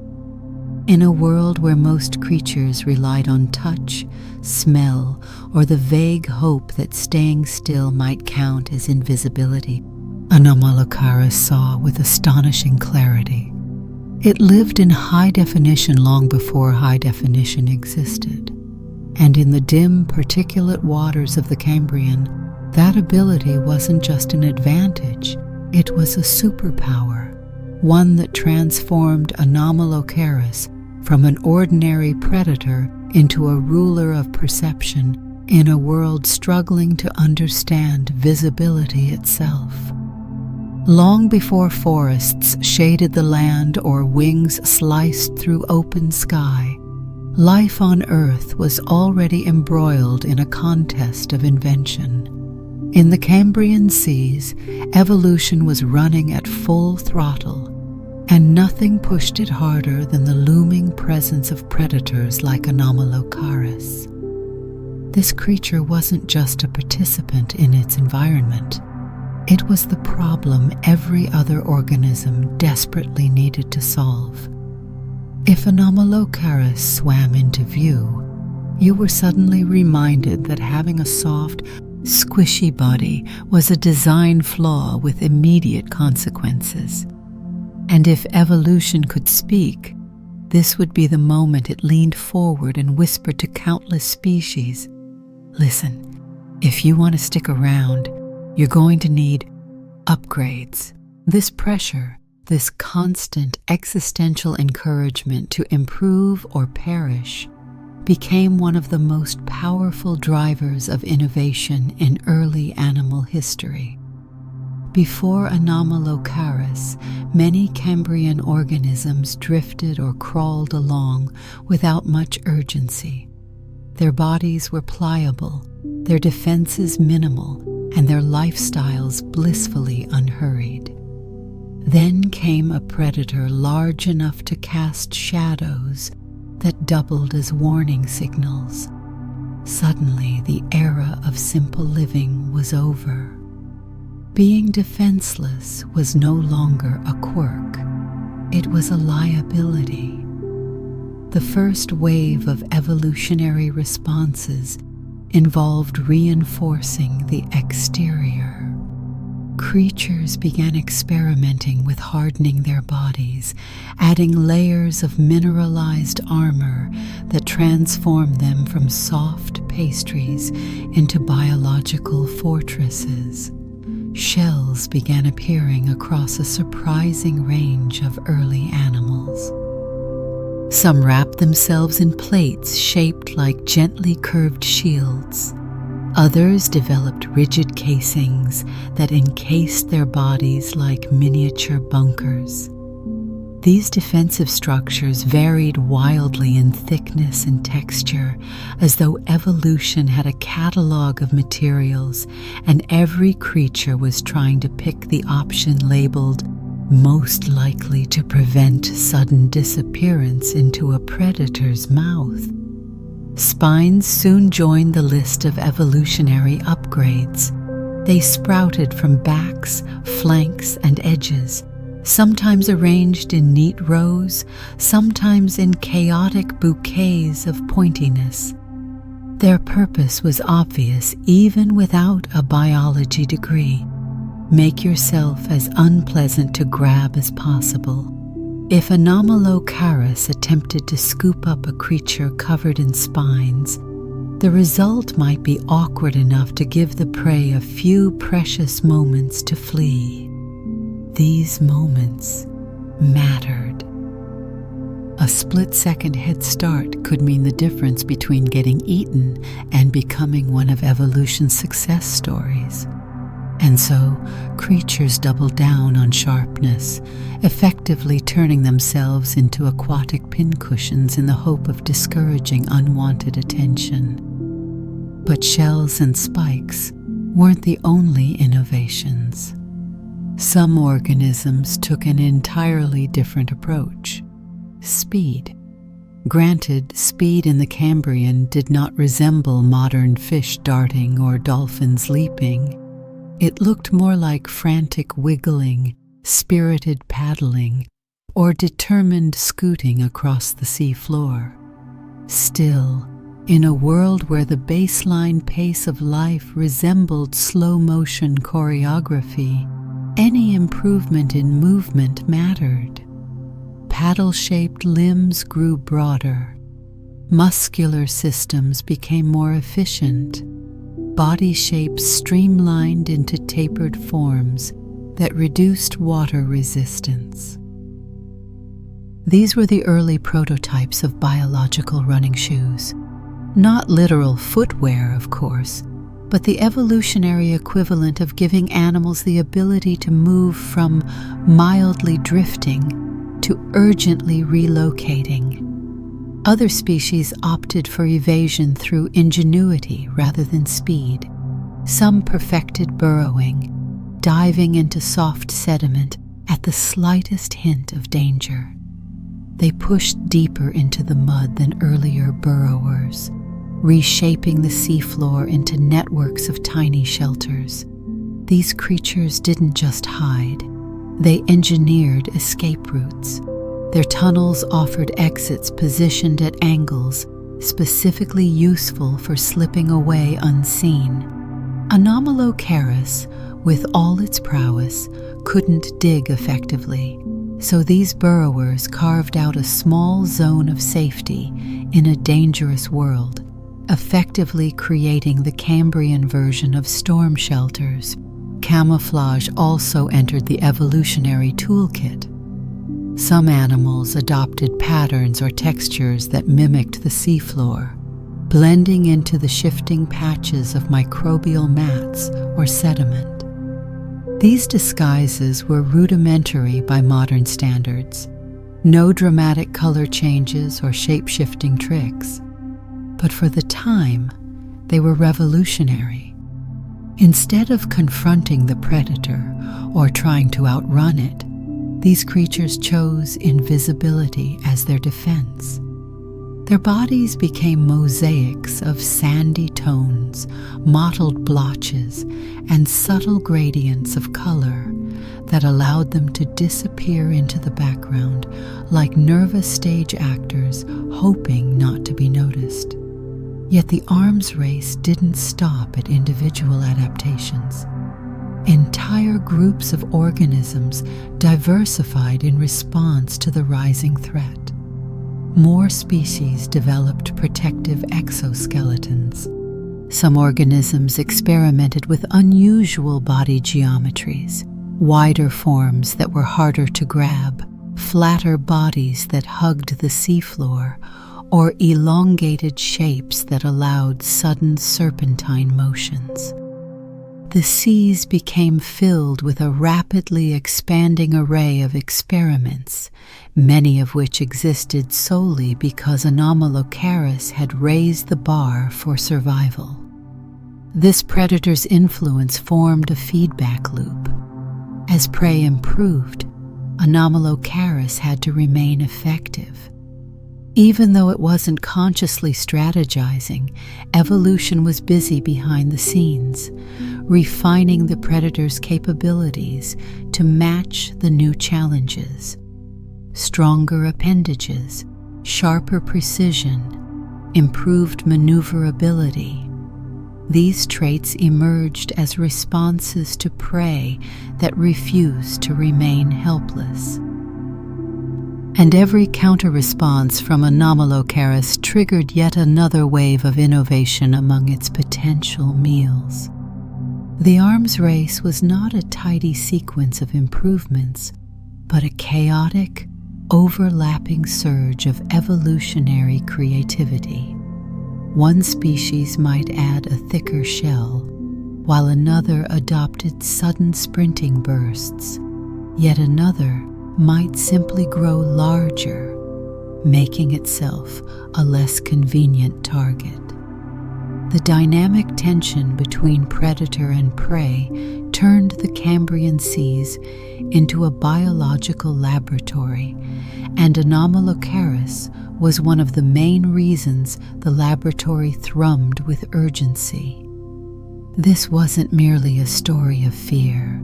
In a world where most creatures relied on touch, smell, or the vague hope that staying still might count as invisibility, Anomalocaris saw with astonishing clarity. It lived in high definition long before high definition existed. And in the dim, particulate waters of the Cambrian, that ability wasn't just an advantage, it was a superpower, one that transformed Anomalocaris from an ordinary predator into a ruler of perception in a world struggling to understand visibility itself. Long before forests shaded the land or wings sliced through open sky, life on Earth was already embroiled in a contest of invention. In the Cambrian seas, evolution was running at full throttle, and nothing pushed it harder than the looming presence of predators like Anomalocaris. This creature wasn't just a participant in its environment. It was the problem every other organism desperately needed to solve. If Anomalocaris swam into view, you were suddenly reminded that having a soft, squishy body was a design flaw with immediate consequences. And if evolution could speak, this would be the moment it leaned forward and whispered to countless species, "Listen, if you want to stick around, you're going to need upgrades." This pressure, this constant existential encouragement to improve or perish, became one of the most powerful drivers of innovation in early animal history. Before Anomalocaris, many Cambrian organisms drifted or crawled along without much urgency. Their bodies were pliable, their defenses minimal, and their lifestyles blissfully unhurried. Then came a predator large enough to cast shadows that doubled as warning signals. Suddenly, the era of simple living was over. Being defenseless was no longer a quirk. It was a liability. The first wave of evolutionary responses involved reinforcing the exterior. Creatures began experimenting with hardening their bodies, adding layers of mineralized armor that transformed them from soft pastries into biological fortresses. Shells began appearing across a surprising range of early animals. Some wrapped themselves in plates shaped like gently curved shields. Others developed rigid casings that encased their bodies like miniature bunkers. These defensive structures varied wildly in thickness and texture, as though evolution had a catalog of materials, and every creature was trying to pick the option labeled most likely to prevent sudden disappearance into a predator's mouth. Spines soon joined the list of evolutionary upgrades. They sprouted from backs, flanks, and edges, sometimes arranged in neat rows, sometimes in chaotic bouquets of pointiness. Their purpose was obvious even without a biology degree. Make yourself as unpleasant to grab as possible. If Anomalocaris attempted to scoop up a creature covered in spines, the result might be awkward enough to give the prey a few precious moments to flee. These moments mattered. A split-second head start could mean the difference between getting eaten and becoming one of evolution's success stories. And so, creatures doubled down on sharpness, effectively turning themselves into aquatic pincushions in the hope of discouraging unwanted attention. But shells and spikes weren't the only innovations. Some organisms took an entirely different approach: speed. Granted, speed in the Cambrian did not resemble modern fish darting or dolphins leaping. It looked more like frantic wiggling, spirited paddling, or determined scooting across the sea floor. Still, in a world where the baseline pace of life resembled slow-motion choreography, any improvement in movement mattered. Paddle-shaped limbs grew broader. Muscular systems became more efficient. Body shapes streamlined into tapered forms that reduced water resistance. These were the early prototypes of biological running shoes. Not literal footwear, of course, but the evolutionary equivalent of giving animals the ability to move from mildly drifting to urgently relocating. Other species opted for evasion through ingenuity rather than speed. Some perfected burrowing, diving into soft sediment at the slightest hint of danger. They pushed deeper into the mud than earlier burrowers, reshaping the seafloor into networks of tiny shelters. These creatures didn't just hide, they engineered escape routes. Their tunnels offered exits positioned at angles specifically useful for slipping away unseen. Anomalocaris, with all its prowess, couldn't dig effectively, so these burrowers carved out a small zone of safety in a dangerous world, effectively creating the Cambrian version of storm shelters. Camouflage also entered the evolutionary toolkit. Some animals adopted patterns or textures that mimicked the seafloor, blending into the shifting patches of microbial mats or sediment. These disguises were rudimentary by modern standards, no dramatic color changes or shape-shifting tricks. But for the time, they were revolutionary. Instead of confronting the predator or trying to outrun it, these creatures chose invisibility as their defense. Their bodies became mosaics of sandy tones, mottled blotches, and subtle gradients of color that allowed them to disappear into the background like nervous stage actors hoping not to be noticed. Yet the arms race didn't stop at individual adaptations. Entire groups of organisms diversified in response to the rising threat. More species developed protective exoskeletons. Some organisms experimented with unusual body geometries, wider forms that were harder to grab, flatter bodies that hugged the seafloor, or elongated shapes that allowed sudden serpentine motions. The seas became filled with a rapidly expanding array of experiments, many of which existed solely because Anomalocaris had raised the bar for survival. This predator's influence formed a feedback loop. As prey improved, Anomalocaris had to remain effective. Even though it wasn't consciously strategizing, evolution was busy behind the scenes, refining the predator's capabilities to match the new challenges. Stronger appendages, sharper precision, improved maneuverability. These traits emerged as responses to prey that refused to remain helpless. And every counter-response from Anomalocaris triggered yet another wave of innovation among its potential meals. The arms race was not a tidy sequence of improvements, but a chaotic, overlapping surge of evolutionary creativity. One species might add a thicker shell, while another adopted sudden sprinting bursts, yet another might simply grow larger, making itself a less convenient target. The dynamic tension between predator and prey turned the Cambrian seas into a biological laboratory, and Anomalocaris was one of the main reasons the laboratory thrummed with urgency. This wasn't merely a story of fear.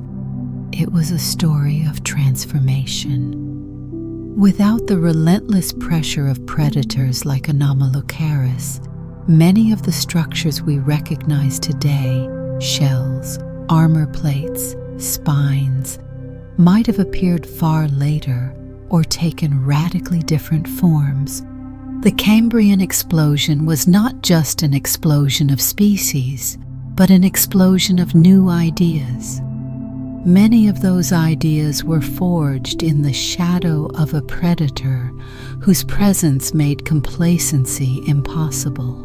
It was a story of transformation. Without the relentless pressure of predators like Anomalocaris, many of the structures we recognize today, shells, armor plates, spines, might have appeared far later or taken radically different forms. The Cambrian explosion was not just an explosion of species, but an explosion of new ideas. Many of those ideas were forged in the shadow of a predator whose presence made complacency impossible.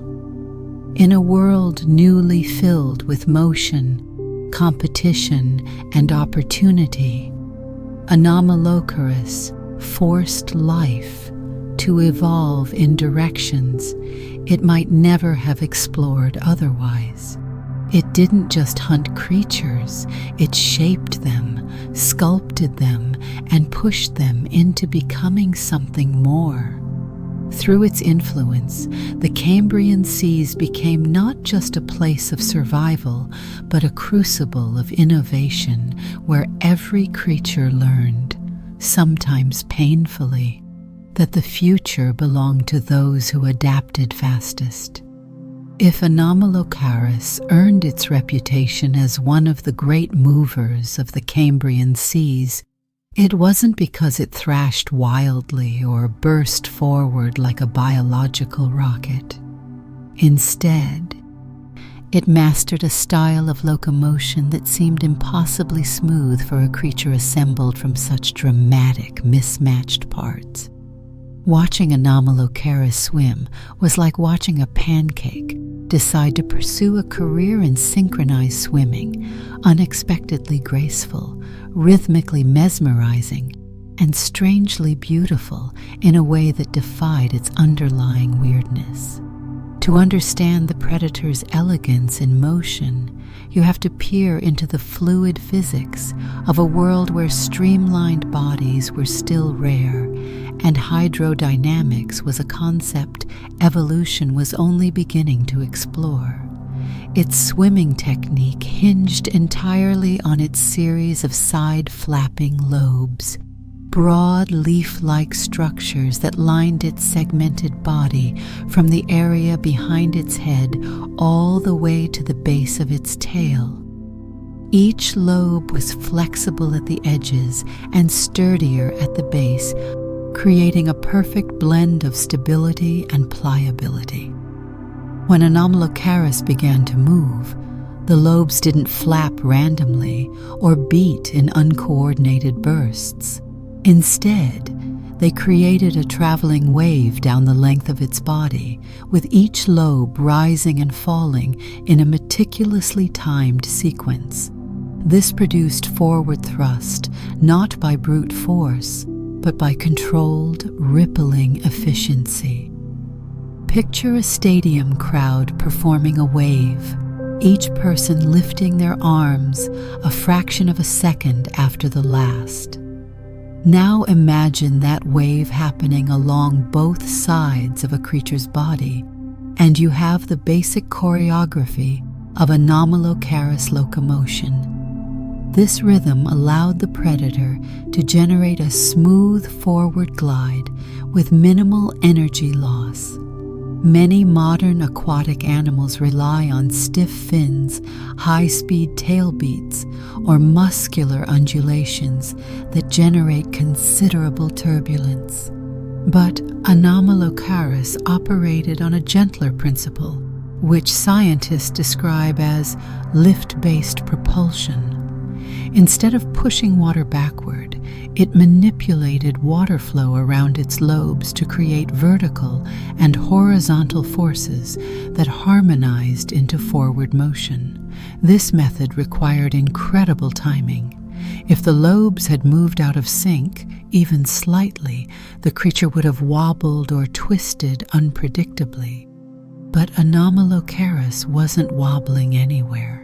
In a world newly filled with motion, competition, and opportunity, Anomalocaris forced life to evolve in directions it might never have explored otherwise. It didn't just hunt creatures, it shaped them, sculpted them, and pushed them into becoming something more. Through its influence, the Cambrian seas became not just a place of survival, but a crucible of innovation where every creature learned, sometimes painfully, that the future belonged to those who adapted fastest. If Anomalocaris earned its reputation as one of the great movers of the Cambrian seas, it wasn't because it thrashed wildly or burst forward like a biological rocket. Instead, it mastered a style of locomotion that seemed impossibly smooth for a creature assembled from such dramatic, mismatched parts. Watching Anomalocaris swim was like watching a pancake decide to pursue a career in synchronized swimming, unexpectedly graceful, rhythmically mesmerizing, and strangely beautiful in a way that defied its underlying weirdness. To understand the predator's elegance in motion, you have to peer into the fluid physics of a world where streamlined bodies were still rare, and hydrodynamics was a concept evolution was only beginning to explore. Its swimming technique hinged entirely on its series of side-flapping lobes, broad leaf-like structures that lined its segmented body from the area behind its head all the way to the base of its tail. Each lobe was flexible at the edges and sturdier at the base, creating a perfect blend of stability and pliability. When Anomalocaris began to move, the lobes didn't flap randomly or beat in uncoordinated bursts. Instead, they created a traveling wave down the length of its body, with each lobe rising and falling in a meticulously timed sequence. This produced forward thrust, not by brute force, but by controlled, rippling efficiency. Picture a stadium crowd performing a wave, each person lifting their arms a fraction of a second after the last. Now imagine that wave happening along both sides of a creature's body, and you have the basic choreography of Anomalocaris locomotion. This rhythm allowed the predator to generate a smooth forward glide with minimal energy loss. Many modern aquatic animals rely on stiff fins, high-speed tail beats, or muscular undulations that generate considerable turbulence. But Anomalocaris operated on a gentler principle, which scientists describe as lift-based propulsion. Instead of pushing water backward, it manipulated water flow around its lobes to create vertical and horizontal forces that harmonized into forward motion. This method required incredible timing. If the lobes had moved out of sync, even slightly, the creature would have wobbled or twisted unpredictably. But Anomalocaris wasn't wobbling anywhere.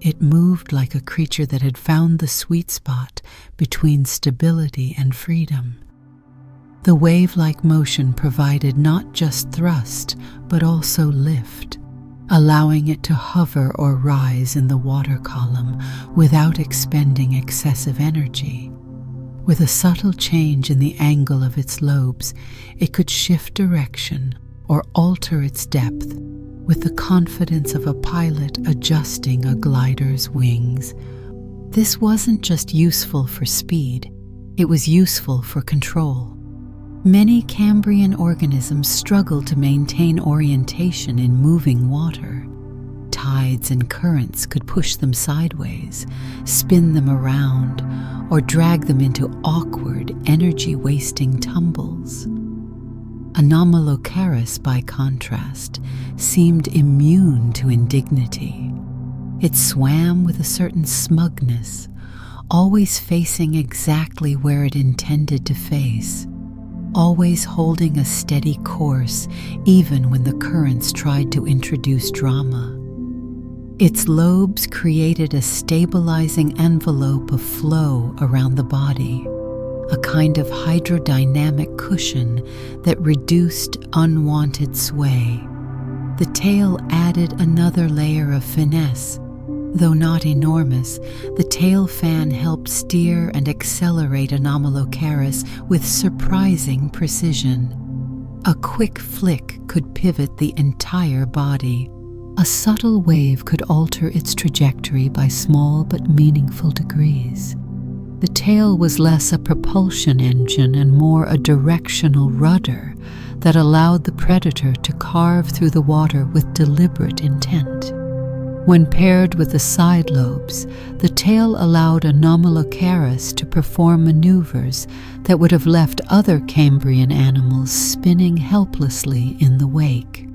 It moved like a creature that had found the sweet spot between stability and freedom. The wave-like motion provided not just thrust, but also lift, allowing it to hover or rise in the water column without expending excessive energy. With a subtle change in the angle of its lobes, it could shift direction or alter its depth with the confidence of a pilot adjusting a glider's wings. This wasn't just useful for speed, it was useful for control. Many Cambrian organisms struggled to maintain orientation in moving water. Tides and currents could push them sideways, spin them around, or drag them into awkward, energy-wasting tumbles. Anomalocaris, by contrast, seemed immune to indignity. It swam with a certain smugness, always facing exactly where it intended to face, always holding a steady course even when the currents tried to introduce drama. Its lobes created a stabilizing envelope of flow around the body, a kind of hydrodynamic cushion that reduced unwanted sway. The tail added another layer of finesse, Though not enormous, the tail fan helped steer and accelerate Anomalocaris with surprising precision. A quick flick could pivot the entire body. A subtle wave could alter its trajectory by small but meaningful degrees. The tail was less a propulsion engine and more a directional rudder that allowed the predator to carve through the water with deliberate intent. When paired with the side lobes, the tail allowed Anomalocaris to perform maneuvers that would have left other Cambrian animals spinning helplessly in the wake.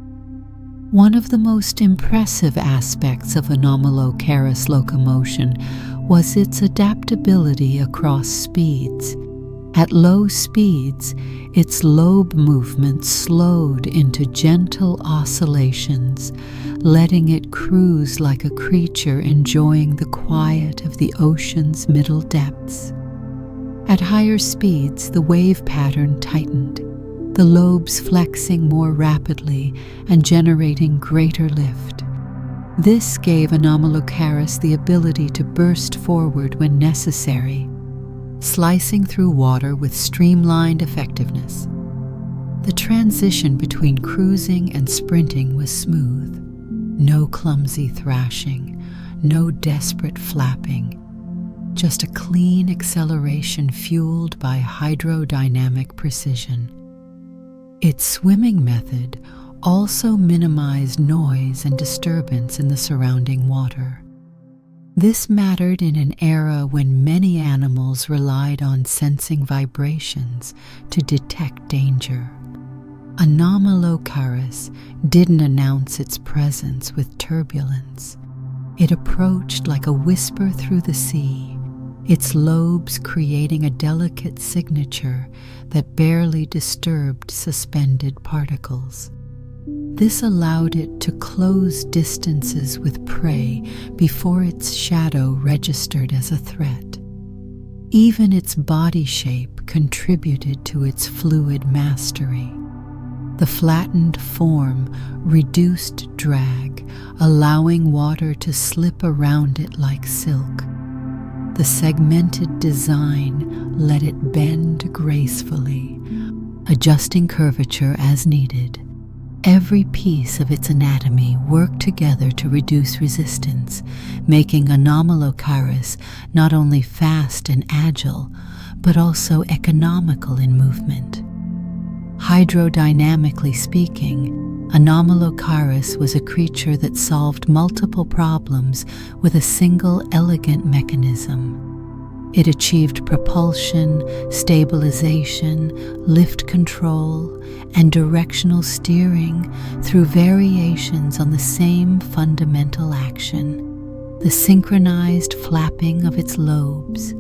One of the most impressive aspects of Anomalocaris locomotion was its adaptability across speeds. At low speeds, its lobe movement slowed into gentle oscillations, letting it cruise like a creature enjoying the quiet of the ocean's middle depths. At higher speeds, the wave pattern tightened, the lobes flexing more rapidly and generating greater lift. This gave Anomalocaris the ability to burst forward when necessary, slicing through water with streamlined effectiveness. The transition between cruising and sprinting was smooth. No clumsy thrashing, no desperate flapping, just a clean acceleration fueled by hydrodynamic precision. Its swimming method also minimized noise and disturbance in the surrounding water. This mattered in an era when many animals relied on sensing vibrations to detect danger. Anomalocaris didn't announce its presence with turbulence. It approached like a whisper through the sea, its lobes creating a delicate signature that barely disturbed suspended particles. This allowed it to close distances with prey before its shadow registered as a threat. Even its body shape contributed to its fluid mastery. The flattened form reduced drag, allowing water to slip around it like silk. The segmented design let it bend gracefully, adjusting curvature as needed. Every piece of its anatomy worked together to reduce resistance, making Anomalocaris not only fast and agile, but also economical in movement. Hydrodynamically speaking, Anomalocaris was a creature that solved multiple problems with a single elegant mechanism. It achieved propulsion, stabilization, lift control, and directional steering through variations on the same fundamental action, the synchronized flapping of its lobes.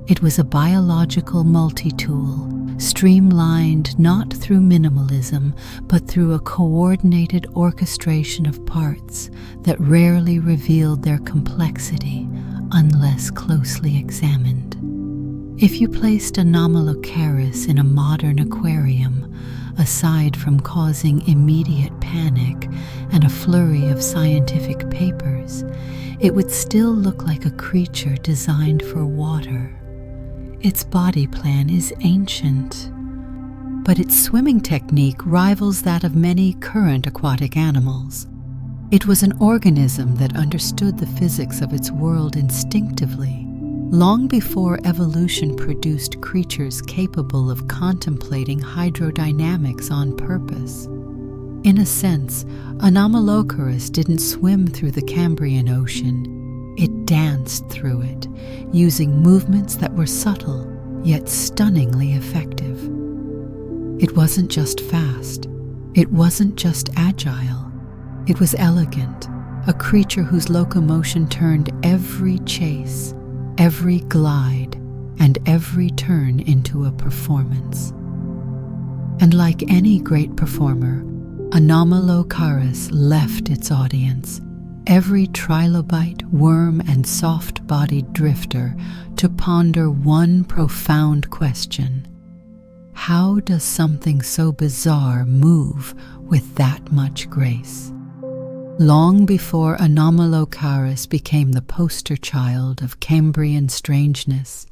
It was a biological multi-tool, streamlined not through minimalism, but through a coordinated orchestration of parts that rarely revealed their complexity unless closely examined. If you placed Anomalocaris in a modern aquarium, aside from causing immediate panic and a flurry of scientific papers, it would still look like a creature designed for water. Its body plan is ancient, but its swimming technique rivals that of many current aquatic animals. It was an organism that understood the physics of its world instinctively, long before evolution produced creatures capable of contemplating hydrodynamics on purpose. In a sense, Anomalocaris didn't swim through the Cambrian Ocean. It danced through it, using movements that were subtle, yet stunningly effective. It wasn't just fast. It wasn't just agile. It was elegant, a creature whose locomotion turned every chase, every glide, and every turn into a performance. And like any great performer, Anomalocaris left its audience, every trilobite, worm, and soft-bodied drifter, to ponder one profound question. How does something so bizarre move with that much grace? Long before Anomalocaris became the poster child of Cambrian strangeness,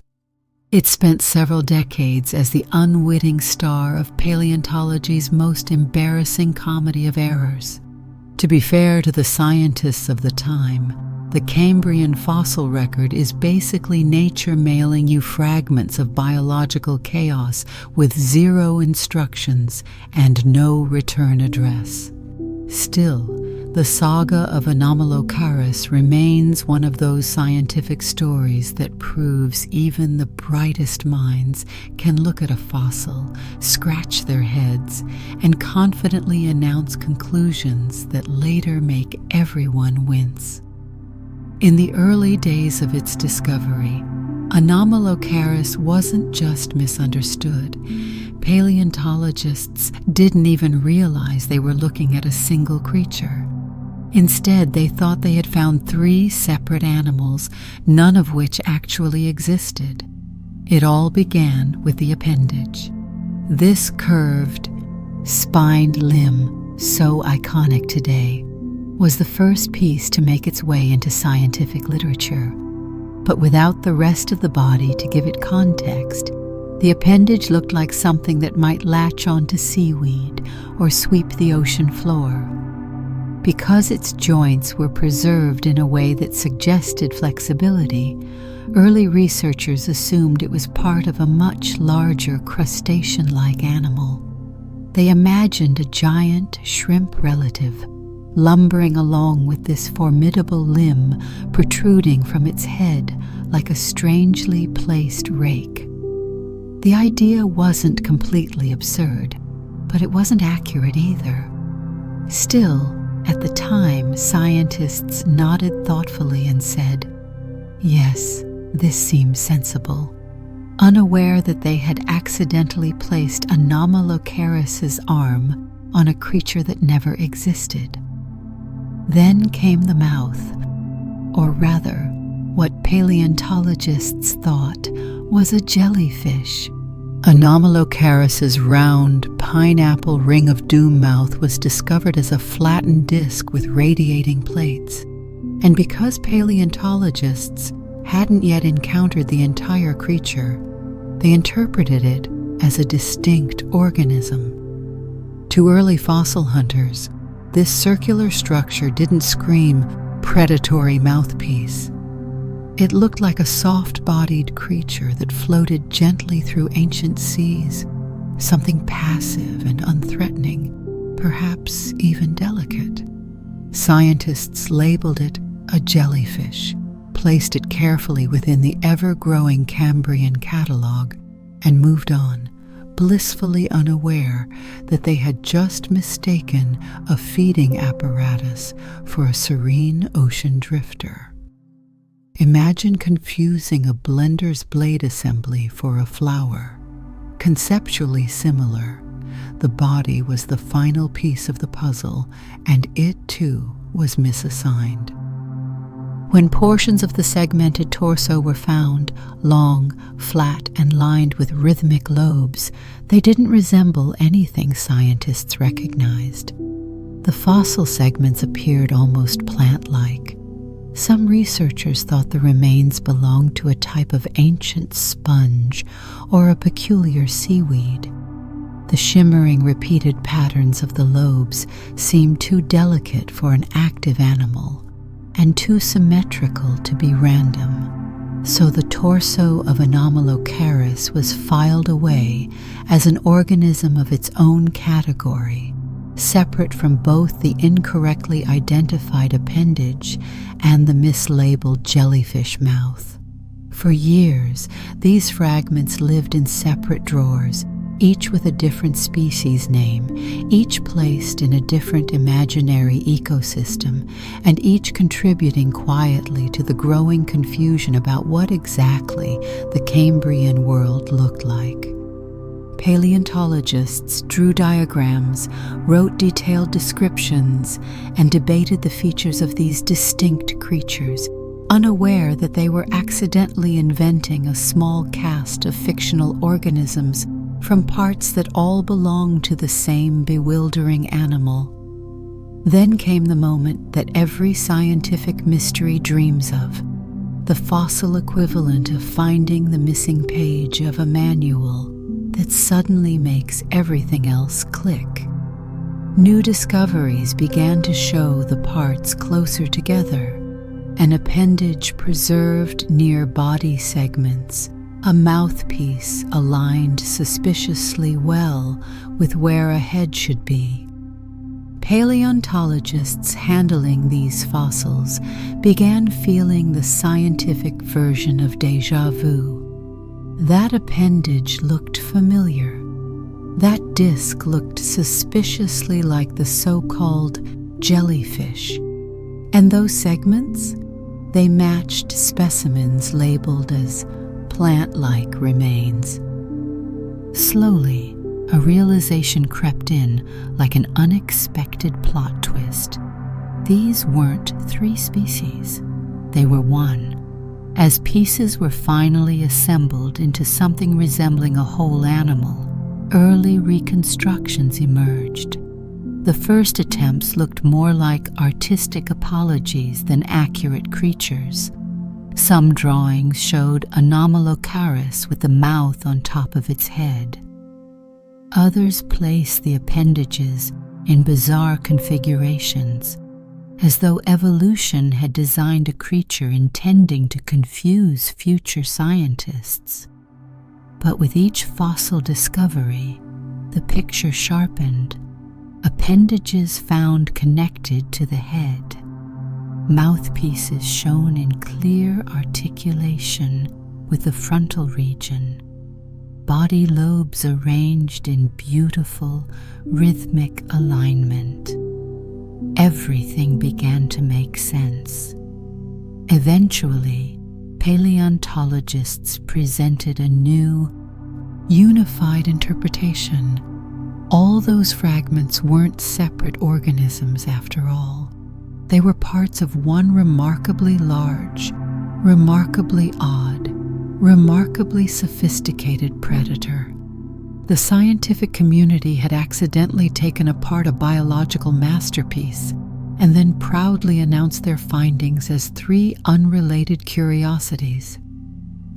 it spent several decades as the unwitting star of paleontology's most embarrassing comedy of errors. To be fair to the scientists of the time, the Cambrian fossil record is basically nature mailing you fragments of biological chaos with zero instructions and no return address. Still, the saga of Anomalocaris remains one of those scientific stories that proves even the brightest minds can look at a fossil, scratch their heads, and confidently announce conclusions that later make everyone wince. In the early days of its discovery, Anomalocaris wasn't just misunderstood. Paleontologists didn't even realize they were looking at a single creature. Instead, they thought they had found 3 separate animals, none of which actually existed. It all began with the appendage. This curved, spined limb, so iconic today, was the first piece to make its way into scientific literature. But without the rest of the body to give it context, the appendage looked like something that might latch onto seaweed or sweep the ocean floor. Because its joints were preserved in a way that suggested flexibility, early researchers assumed it was part of a much larger crustacean-like animal. They imagined a giant shrimp relative lumbering along with this formidable limb protruding from its head like a strangely placed rake. The idea wasn't completely absurd, but it wasn't accurate either. Still, at the time, scientists nodded thoughtfully and said, "Yes, this seems sensible," unaware that they had accidentally placed Anomalocaris's arm on a creature that never existed. Then came the mouth, or rather, what paleontologists thought was a jellyfish. Anomalocaris's round, pineapple ring of doom mouth was discovered as a flattened disc with radiating plates. And because paleontologists hadn't yet encountered the entire creature, they interpreted it as a distinct organism. To early fossil hunters, this circular structure didn't scream predatory mouthpiece. It looked like a soft-bodied creature that floated gently through ancient seas, something passive and unthreatening, perhaps even delicate. Scientists labeled it a jellyfish, placed it carefully within the ever-growing Cambrian catalog, and moved on, blissfully unaware that they had just mistaken a feeding apparatus for a serene ocean drifter. Imagine confusing a blender's blade assembly for a flower. Conceptually similar, the body was the final piece of the puzzle, and it too was misassigned. When portions of the segmented torso were found, long, flat, and lined with rhythmic lobes, they didn't resemble anything scientists recognized. The fossil segments appeared almost plant-like. Some researchers thought the remains belonged to a type of ancient sponge or a peculiar seaweed. The shimmering, repeated patterns of the lobes seemed too delicate for an active animal and too symmetrical to be random. So the torso of Anomalocaris was filed away as an organism of its own category, separate from both the incorrectly identified appendage and the mislabeled jellyfish mouth. For years, these fragments lived in separate drawers, each with a different species name, each placed in a different imaginary ecosystem, and each contributing quietly to the growing confusion about what exactly the Cambrian world looked like. Paleontologists drew diagrams, wrote detailed descriptions, and debated the features of these distinct creatures, unaware that they were accidentally inventing a small cast of fictional organisms from parts that all belonged to the same bewildering animal. Then came the moment that every scientific mystery dreams of, the fossil equivalent of finding the missing page of a manual that suddenly makes everything else click. New discoveries began to show the parts closer together, an appendage preserved near body segments, a mouthpiece aligned suspiciously well with where a head should be. Paleontologists handling these fossils began feeling the scientific version of déjà vu. That appendage looked familiar. That disc looked suspiciously like the so-called jellyfish. And those segments? They matched specimens labeled as plant-like remains. Slowly, a realization crept in like an unexpected plot twist. These weren't three species. They were one. As pieces were finally assembled into something resembling a whole animal, early reconstructions emerged. The first attempts looked more like artistic apologies than accurate creatures. Some drawings showed Anomalocaris with the mouth on top of its head. Others placed the appendages in bizarre configurations, as though evolution had designed a creature intending to confuse future scientists. But with each fossil discovery, the picture sharpened. Appendages found connected to the head. Mouthpieces shown in clear articulation with the frontal region. Body lobes arranged in beautiful, rhythmic alignment. Everything began to make sense. Eventually, paleontologists presented a new, unified interpretation. All those fragments weren't separate organisms after all. They were parts of one remarkably large, remarkably odd, remarkably sophisticated predator. The scientific community had accidentally taken apart a biological masterpiece and then proudly announced their findings as three unrelated curiosities.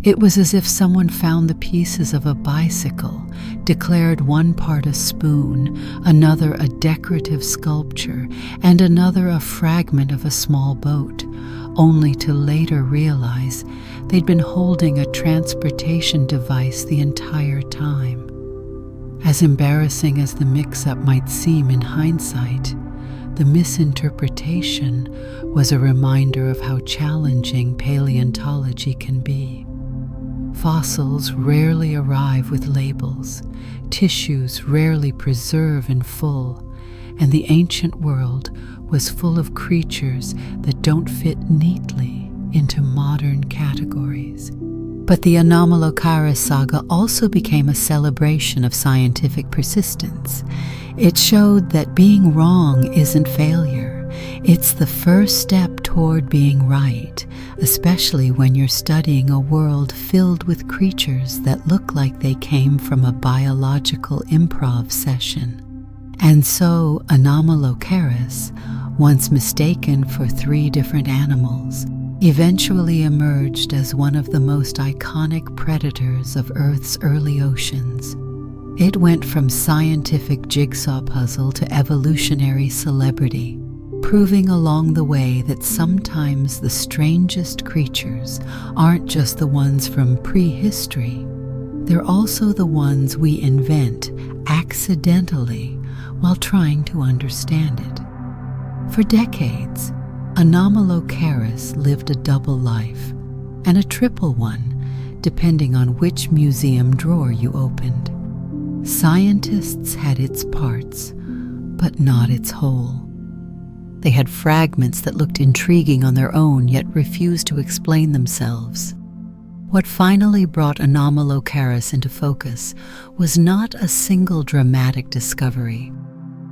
It was as if someone found the pieces of a bicycle, declared one part a spoon, another a decorative sculpture, and another a fragment of a small boat, only to later realize they'd been holding a transportation device the entire time. As embarrassing as the mix-up might seem in hindsight, the misinterpretation was a reminder of how challenging paleontology can be. Fossils rarely arrive with labels, tissues rarely preserve in full, and the ancient world was full of creatures that don't fit neatly into modern categories. But the Anomalocaris saga also became a celebration of scientific persistence. It showed that being wrong isn't failure. It's the first step toward being right, especially when you're studying a world filled with creatures that look like they came from a biological improv session. And so Anomalocaris, once mistaken for three different animals, eventually emerged as one of the most iconic predators of Earth's early oceans. It went from scientific jigsaw puzzle to evolutionary celebrity, proving along the way that sometimes the strangest creatures aren't just the ones from prehistory. They're also the ones we invent accidentally while trying to understand it. For decades, Anomalocaris lived a double life, and a triple one, depending on which museum drawer you opened. Scientists had its parts, but not its whole. They had fragments that looked intriguing on their own, yet refused to explain themselves. What finally brought Anomalocaris into focus was not a single dramatic discovery,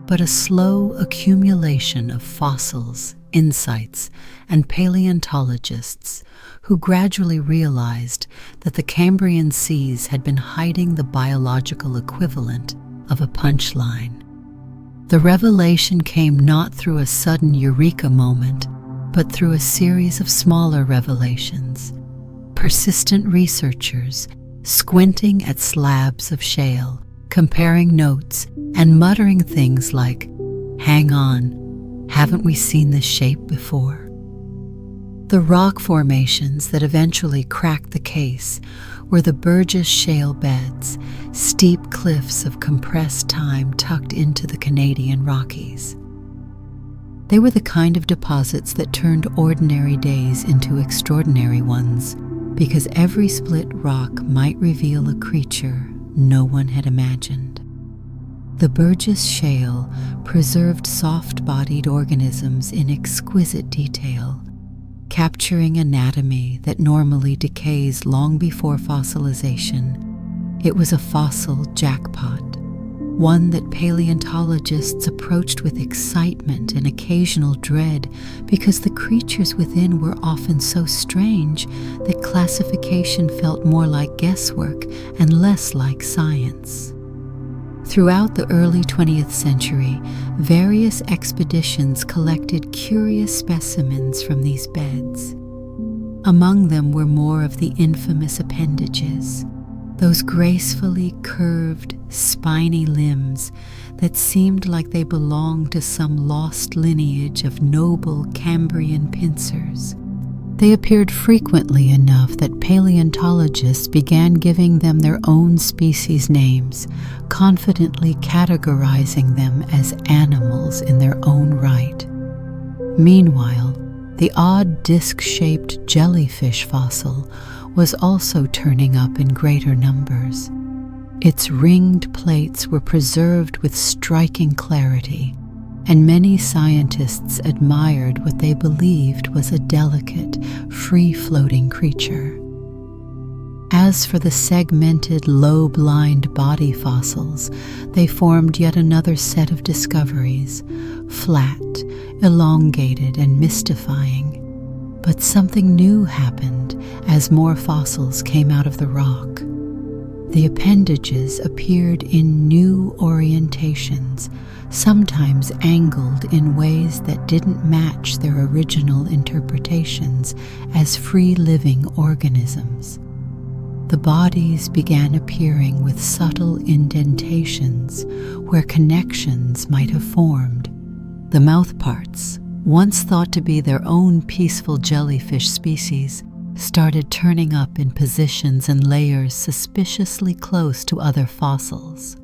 but a slow accumulation of fossils, insights, and paleontologists who gradually realized that the Cambrian seas had been hiding the biological equivalent of a punchline. The revelation came not through a sudden eureka moment, but through a series of smaller revelations. Persistent researchers, squinting at slabs of shale, comparing notes, and muttering things like, "Hang on, haven't we seen this shape before?" The rock formations that eventually cracked the case were the Burgess shale beds, steep cliffs of compressed time tucked into the Canadian Rockies. They were the kind of deposits that turned ordinary days into extraordinary ones, because every split rock might reveal a creature no one had imagined. The Burgess shale preserved soft-bodied organisms in exquisite detail, capturing anatomy that normally decays long before fossilization. It was a fossil jackpot, one that paleontologists approached with excitement and occasional dread because the creatures within were often so strange that classification felt more like guesswork and less like science. Throughout the early 20th century, various expeditions collected curious specimens from these beds. Among them were more of the infamous appendages, those gracefully curved, spiny limbs that seemed like they belonged to some lost lineage of noble Cambrian pincers. They appeared frequently enough that paleontologists began giving them their own species names, confidently categorizing them as animals in their own right. Meanwhile, the odd disc-shaped jellyfish fossil was also turning up in greater numbers. Its ringed plates were preserved with striking clarity, and many scientists admired what they believed was a delicate, free-floating creature. As for the segmented, lobe-lined body fossils, they formed yet another set of discoveries, flat, elongated, and mystifying. But something new happened as more fossils came out of the rock. The appendages appeared in new orientations, sometimes angled in ways that didn't match their original interpretations as free-living organisms. The bodies began appearing with subtle indentations where connections might have formed. The mouthparts, once thought to be their own peaceful jellyfish species, started turning up in positions and layers suspiciously close to other fossils.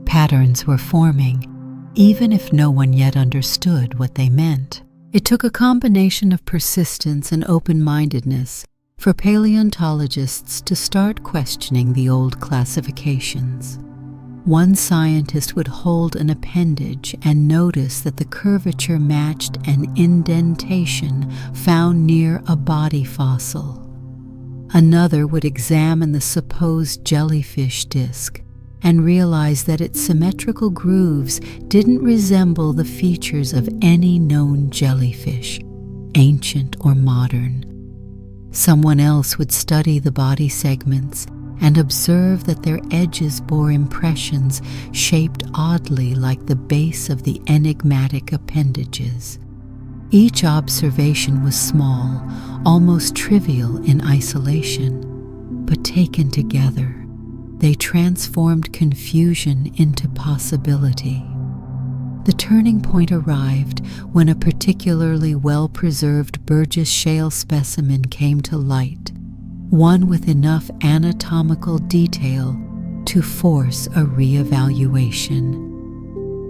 Patterns were forming, even if no one yet understood what they meant. It took a combination of persistence and open-mindedness for paleontologists to start questioning the old classifications. One scientist would hold an appendage and notice that the curvature matched an indentation found near a body fossil. Another would examine the supposed jellyfish disc and realize that its symmetrical grooves didn't resemble the features of any known jellyfish, ancient or modern. Someone else would study the body segments and observe that their edges bore impressions shaped oddly like the base of the enigmatic appendages. Each observation was small, almost trivial in isolation, but taken together, they transformed confusion into possibility. The turning point arrived when a particularly well-preserved Burgess shale specimen came to light, one with enough anatomical detail to force a re-evaluation.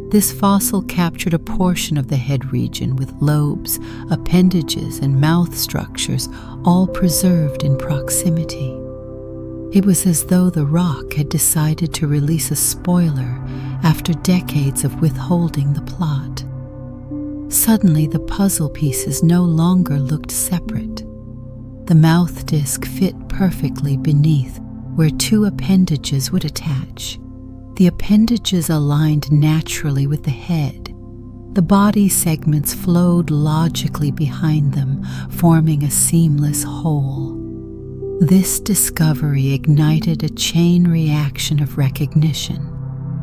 This fossil captured a portion of the head region with lobes, appendages, and mouth structures all preserved in proximity. It was as though the rock had decided to release a spoiler after decades of withholding the plot. Suddenly, the puzzle pieces no longer looked separate. The mouth disc fit perfectly beneath where two appendages would attach. The appendages aligned naturally with the head. The body segments flowed logically behind them, forming a seamless whole. This discovery ignited a chain reaction of recognition.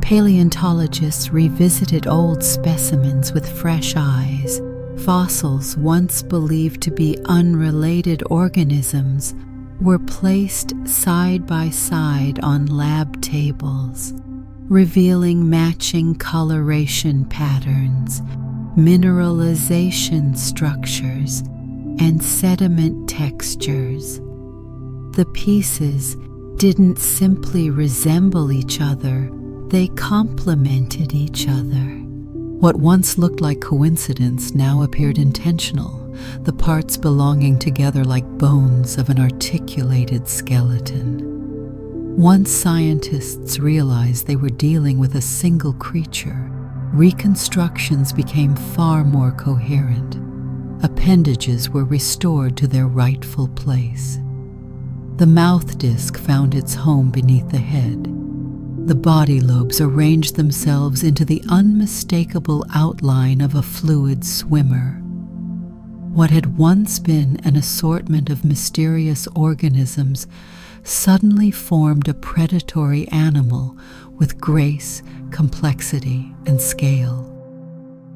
Paleontologists revisited old specimens with fresh eyes. Fossils once believed to be unrelated organisms were placed side by side on lab tables, revealing matching coloration patterns, mineralization structures, and sediment textures. The pieces didn't simply resemble each other, they complemented each other. What once looked like coincidence now appeared intentional, the parts belonging together like bones of an articulated skeleton. Once scientists realized they were dealing with a single creature, reconstructions became far more coherent. Appendages were restored to their rightful place. The mouth disc found its home beneath the head. The body lobes arranged themselves into the unmistakable outline of a fluid swimmer. What had once been an assortment of mysterious organisms suddenly formed a predatory animal with grace, complexity, and scale.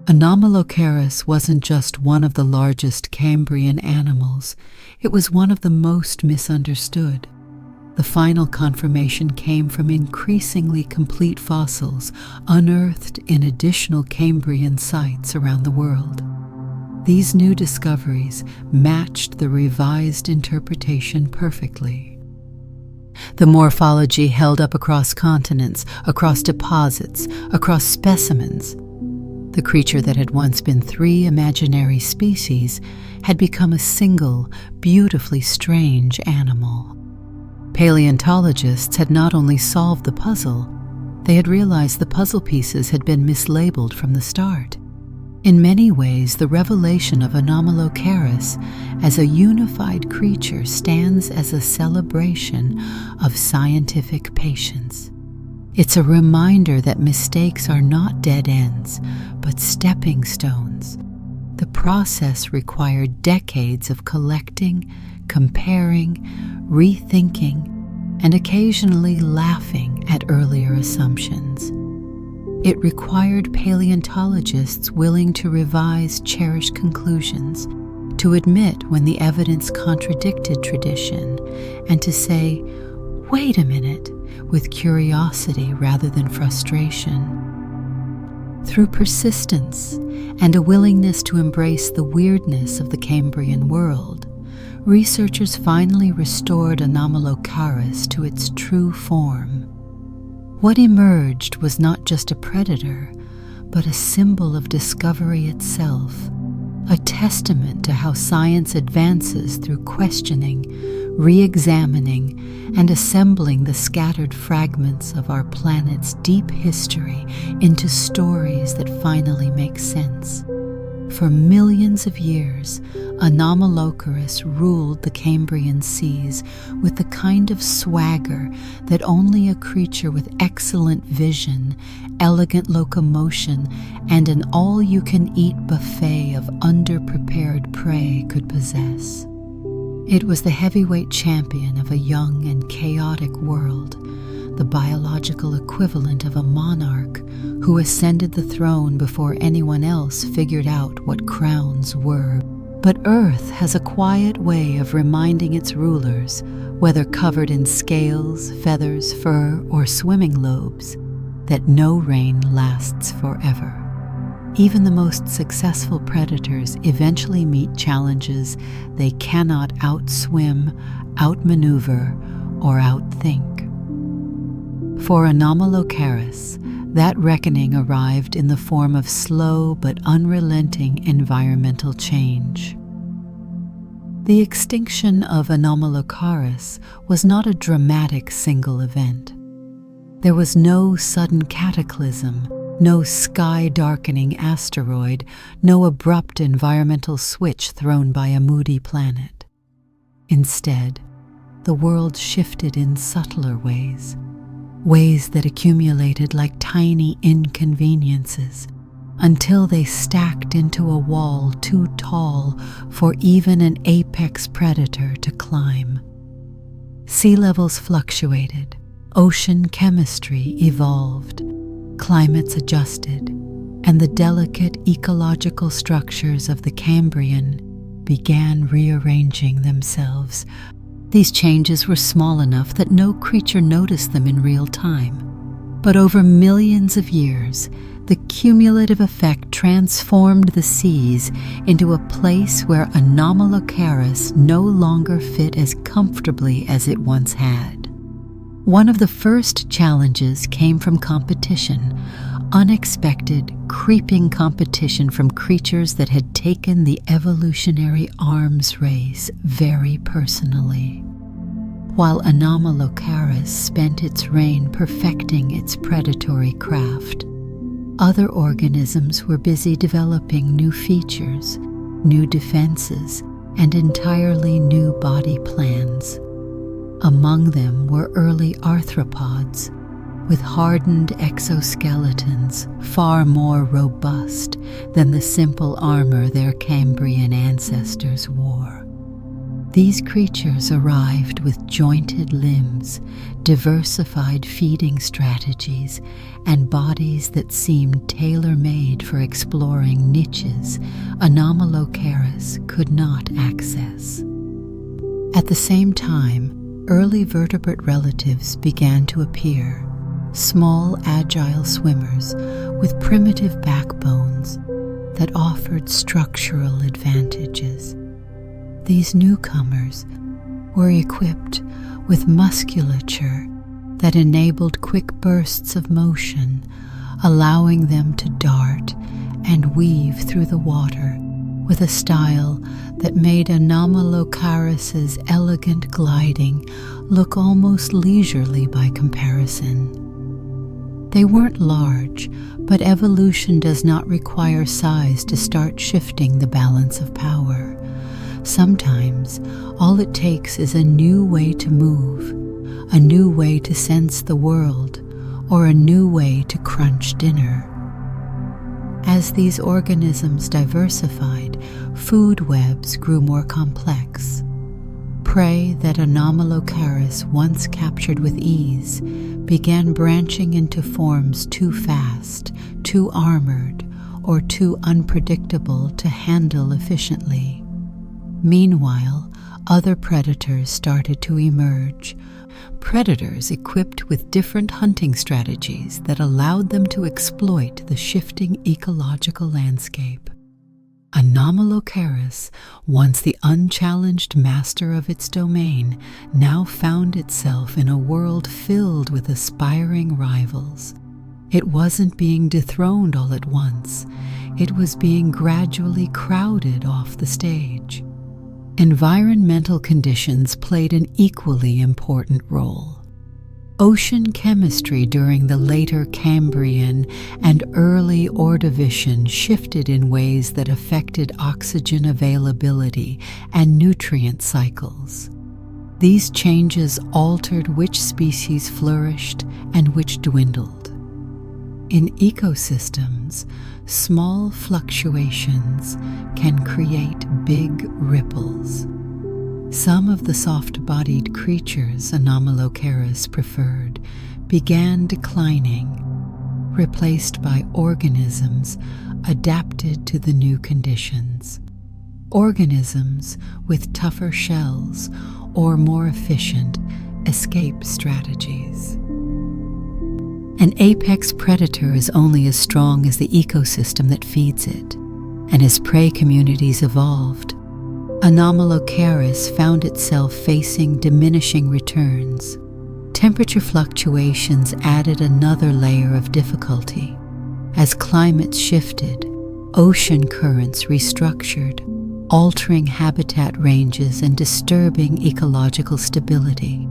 Anomalocaris wasn't just one of the largest Cambrian animals, it was one of the most misunderstood. The final confirmation came from increasingly complete fossils unearthed in additional Cambrian sites around the world. These new discoveries matched the revised interpretation perfectly. The morphology held up across continents, across deposits, across specimens. The creature that had once been 3 imaginary species had become a single, beautifully strange animal. Paleontologists had not only solved the puzzle, they had realized the puzzle pieces had been mislabeled from the start. In many ways, the revelation of Anomalocaris as a unified creature stands as a celebration of scientific patience. It's a reminder that mistakes are not dead ends, but stepping stones. The process required decades of collecting, comparing, rethinking, and occasionally laughing at earlier assumptions. It required paleontologists willing to revise cherished conclusions, to admit when the evidence contradicted tradition, and to say, "Wait a minute," with curiosity rather than frustration. Through persistence and a willingness to embrace the weirdness of the Cambrian world, researchers finally restored Anomalocaris to its true form. What emerged was not just a predator, but a symbol of discovery itself, a testament to how science advances through questioning, re-examining, and assembling the scattered fragments of our planet's deep history into stories that finally make sense. For millions of years, Anomalocaris ruled the Cambrian seas with the kind of swagger that only a creature with excellent vision, elegant locomotion, and an all-you-can-eat buffet of underprepared prey could possess. It was the heavyweight champion of a young and chaotic world, the biological equivalent of a monarch who ascended the throne before anyone else figured out what crowns were. But Earth has a quiet way of reminding its rulers, whether covered in scales, feathers, fur, or swimming lobes, that no reign lasts forever. Even the most successful predators eventually meet challenges they cannot outswim, outmaneuver, or outthink. For Anomalocaris, that reckoning arrived in the form of slow but unrelenting environmental change. The extinction of Anomalocaris was not a dramatic single event. There was no sudden cataclysm, no sky-darkening asteroid, no abrupt environmental switch thrown by a moody planet. Instead, the world shifted in subtler ways, ways that accumulated like tiny inconveniences, until they stacked into a wall too tall for even an apex predator to climb. Sea levels fluctuated, ocean chemistry evolved, Climates adjusted, and the delicate ecological structures of the Cambrian began rearranging themselves. These changes were small enough that no creature noticed them in real time. But over millions of years, the cumulative effect transformed the seas into a place where Anomalocaris no longer fit as comfortably as it once had. One of the first challenges came from competition, unexpected, creeping competition from creatures that had taken the evolutionary arms race very personally. While Anomalocaris spent its reign perfecting its predatory craft, other organisms were busy developing new features, new defenses, and entirely new body plans. Among them were early arthropods, with hardened exoskeletons far more robust than the simple armor their Cambrian ancestors wore. These creatures arrived with jointed limbs, diversified feeding strategies, and bodies that seemed tailor-made for exploring niches Anomalocaris could not access. At the same time, early vertebrate relatives began to appear, small, agile swimmers with primitive backbones that offered structural advantages. These newcomers were equipped with musculature that enabled quick bursts of motion, allowing them to dart and weave through the water with a style that made Anomalocaris's elegant gliding look almost leisurely by comparison. They weren't large, but evolution does not require size to start shifting the balance of power. Sometimes, all it takes is a new way to move, a new way to sense the world, or a new way to crunch dinner. As these organisms diversified, food webs grew more complex. Prey that Anomalocaris once captured with ease began branching into forms too fast, too armored, or too unpredictable to handle efficiently. Meanwhile, other predators started to emerge, predators equipped with different hunting strategies that allowed them to exploit the shifting ecological landscape. Anomalocaris, once the unchallenged master of its domain, now found itself in a world filled with aspiring rivals. It wasn't being dethroned all at once. It was being gradually crowded off the stage. Environmental conditions played an equally important role. Ocean chemistry during the later Cambrian and early Ordovician shifted in ways that affected oxygen availability and nutrient cycles. These changes altered which species flourished and which dwindled. In ecosystems, small fluctuations can create big ripples. Some of the soft-bodied creatures Anomalocaris preferred began declining, replaced by organisms adapted to the new conditions. Organisms with tougher shells or more efficient escape strategies. An apex predator is only as strong as the ecosystem that feeds it, and as prey communities evolved, Anomalocaris found itself facing diminishing returns. Temperature fluctuations added another layer of difficulty. As climates shifted, ocean currents restructured, altering habitat ranges and disturbing ecological stability.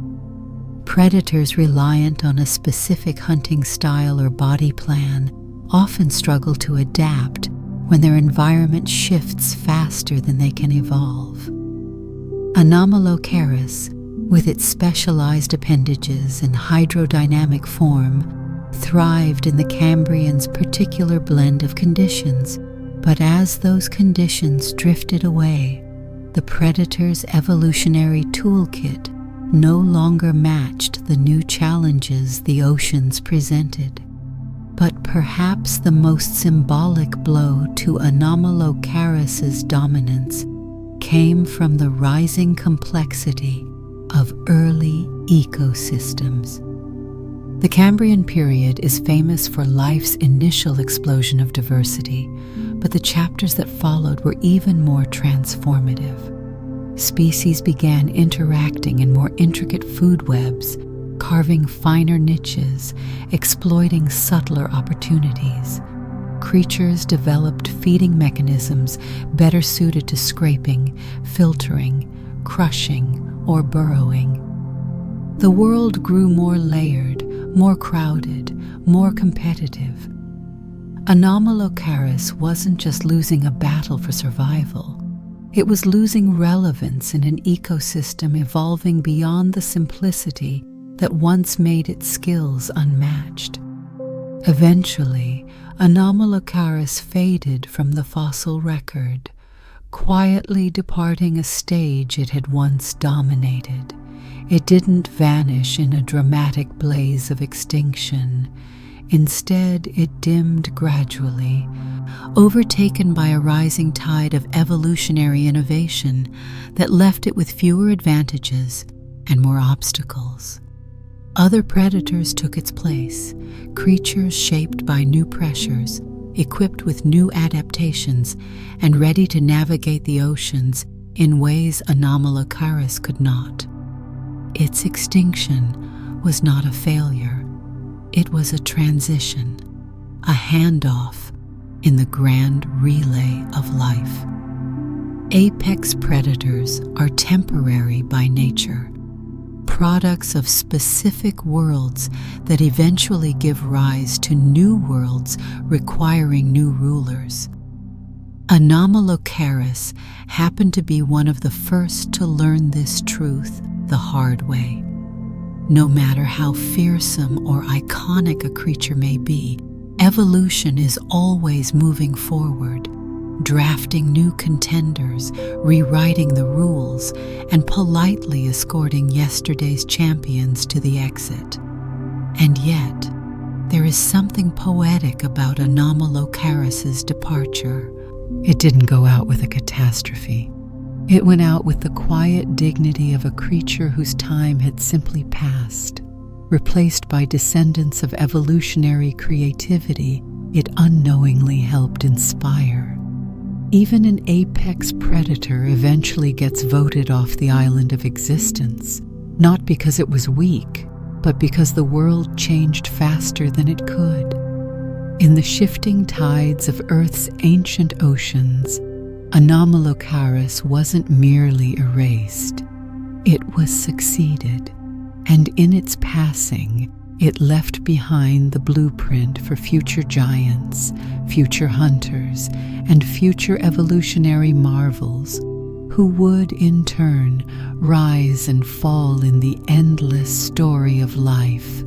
Predators reliant on a specific hunting style or body plan often struggle to adapt when their environment shifts faster than they can evolve. Anomalocaris, with its specialized appendages and hydrodynamic form, thrived in the Cambrian's particular blend of conditions, but as those conditions drifted away, the predator's evolutionary toolkit no longer matched the new challenges the oceans presented. But perhaps the most symbolic blow to Anomalocaris' dominance came from the rising complexity of early ecosystems. The Cambrian period is famous for life's initial explosion of diversity, but the chapters that followed were even more transformative. Species began interacting in more intricate food webs, carving finer niches, exploiting subtler opportunities. Creatures developed feeding mechanisms better suited to scraping, filtering, crushing, or burrowing. The world grew more layered, more crowded, more competitive. Anomalocaris wasn't just losing a battle for survival. It was losing relevance in an ecosystem evolving beyond the simplicity that once made its skills unmatched. Eventually, Anomalocaris faded from the fossil record, quietly departing a stage it had once dominated. It didn't vanish in a dramatic blaze of extinction. Instead, it dimmed gradually, overtaken by a rising tide of evolutionary innovation that left it with fewer advantages and more obstacles. Other predators took its place, creatures shaped by new pressures, equipped with new adaptations, and ready to navigate the oceans in ways Anomalocaris could not. Its extinction was not a failure. It was a transition, a handoff in the grand relay of life. Apex predators are temporary by nature, products of specific worlds that eventually give rise to new worlds requiring new rulers. Anomalocaris happened to be one of the first to learn this truth the hard way. No matter how fearsome or iconic a creature may be, evolution is always moving forward, drafting new contenders, rewriting the rules, and politely escorting yesterday's champions to the exit. And yet, there is something poetic about Anomalocaris' departure. It didn't go out with a catastrophe. It went out with the quiet dignity of a creature whose time had simply passed, replaced by descendants of evolutionary creativity it unknowingly helped inspire. Even an apex predator eventually gets voted off the island of existence, not because it was weak, but because the world changed faster than it could. In the shifting tides of Earth's ancient oceans, Anomalocaris wasn't merely erased. It was succeeded, and in its passing, it left behind the blueprint for future giants, future hunters, and future evolutionary marvels, who would, in turn, rise and fall in the endless story of life.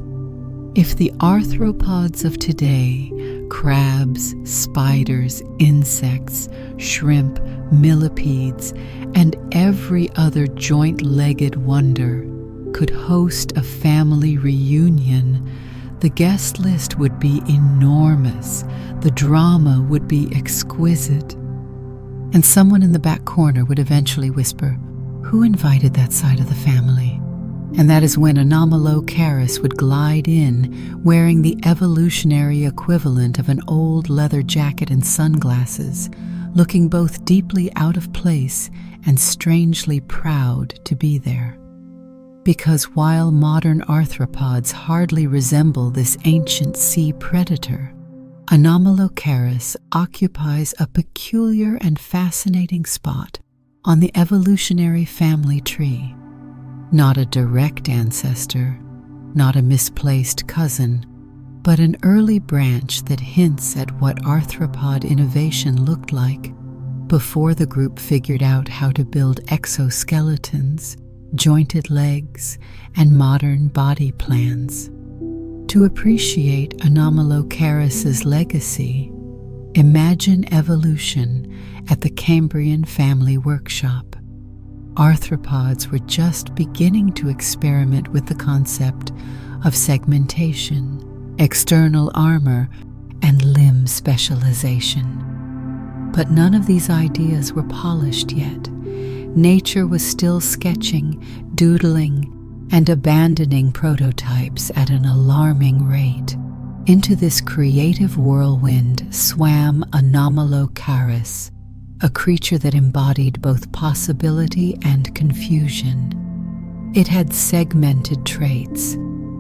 If the arthropods of today, crabs, spiders, insects, shrimp, millipedes, and every other joint-legged wonder could host a family reunion, the guest list would be enormous, the drama would be exquisite. And someone in the back corner would eventually whisper, "Who invited that side of the family?" And that is when Anomalocaris would glide in, wearing the evolutionary equivalent of an old leather jacket and sunglasses, looking both deeply out of place and strangely proud to be there. Because while modern arthropods hardly resemble this ancient sea predator, Anomalocaris occupies a peculiar and fascinating spot on the evolutionary family tree. Not a direct ancestor, not a misplaced cousin, but an early branch that hints at what arthropod innovation looked like before the group figured out how to build exoskeletons, jointed legs, and modern body plans. To appreciate Anomalocaris' legacy, imagine evolution at the Cambrian family workshop. Arthropods were just beginning to experiment with the concept of segmentation, external armor, and limb specialization. But none of these ideas were polished yet. Nature was still sketching, doodling, and abandoning prototypes at an alarming rate. Into this creative whirlwind swam Anomalocaris, a creature that embodied both possibility and confusion. It had segmented traits,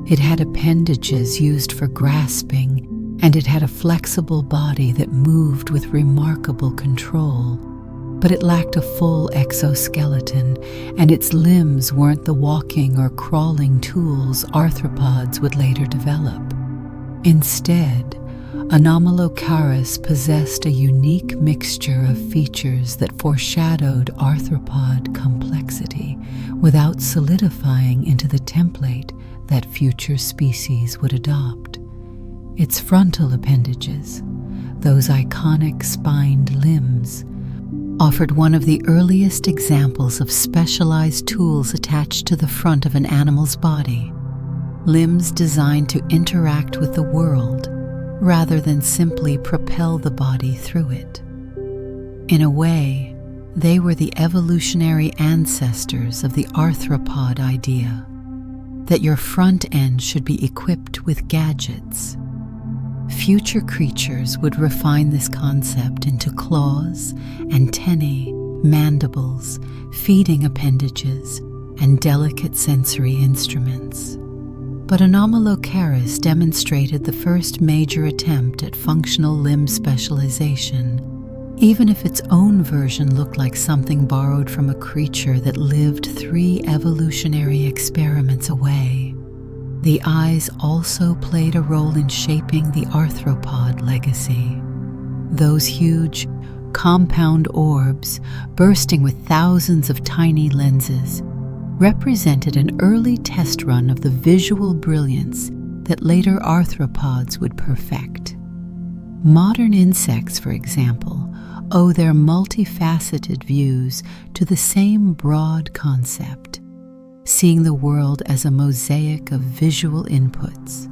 it had appendages used for grasping, and it had a flexible body that moved with remarkable control. But it lacked a full exoskeleton, and its limbs weren't the walking or crawling tools arthropods would later develop. Instead, Anomalocaris possessed a unique mixture of features that foreshadowed arthropod complexity without solidifying into the template that future species would adopt. Its frontal appendages, those iconic spined limbs, offered one of the earliest examples of specialized tools attached to the front of an animal's body, limbs designed to interact with the world rather than simply propel the body through it. In a way, they were the evolutionary ancestors of the arthropod idea, that your front end should be equipped with gadgets. Future creatures would refine this concept into claws, antennae, mandibles, feeding appendages, and delicate sensory instruments. But Anomalocaris demonstrated the first major attempt at functional limb specialization, even if its own version looked like something borrowed from a creature that lived 3 evolutionary experiments away. The eyes also played a role in shaping the arthropod legacy. Those huge, compound orbs, bursting with thousands of tiny lenses, represented an early test run of the visual brilliance that later arthropods would perfect. Modern insects, for example, owe their multifaceted views to the same broad concept, seeing the world as a mosaic of visual inputs.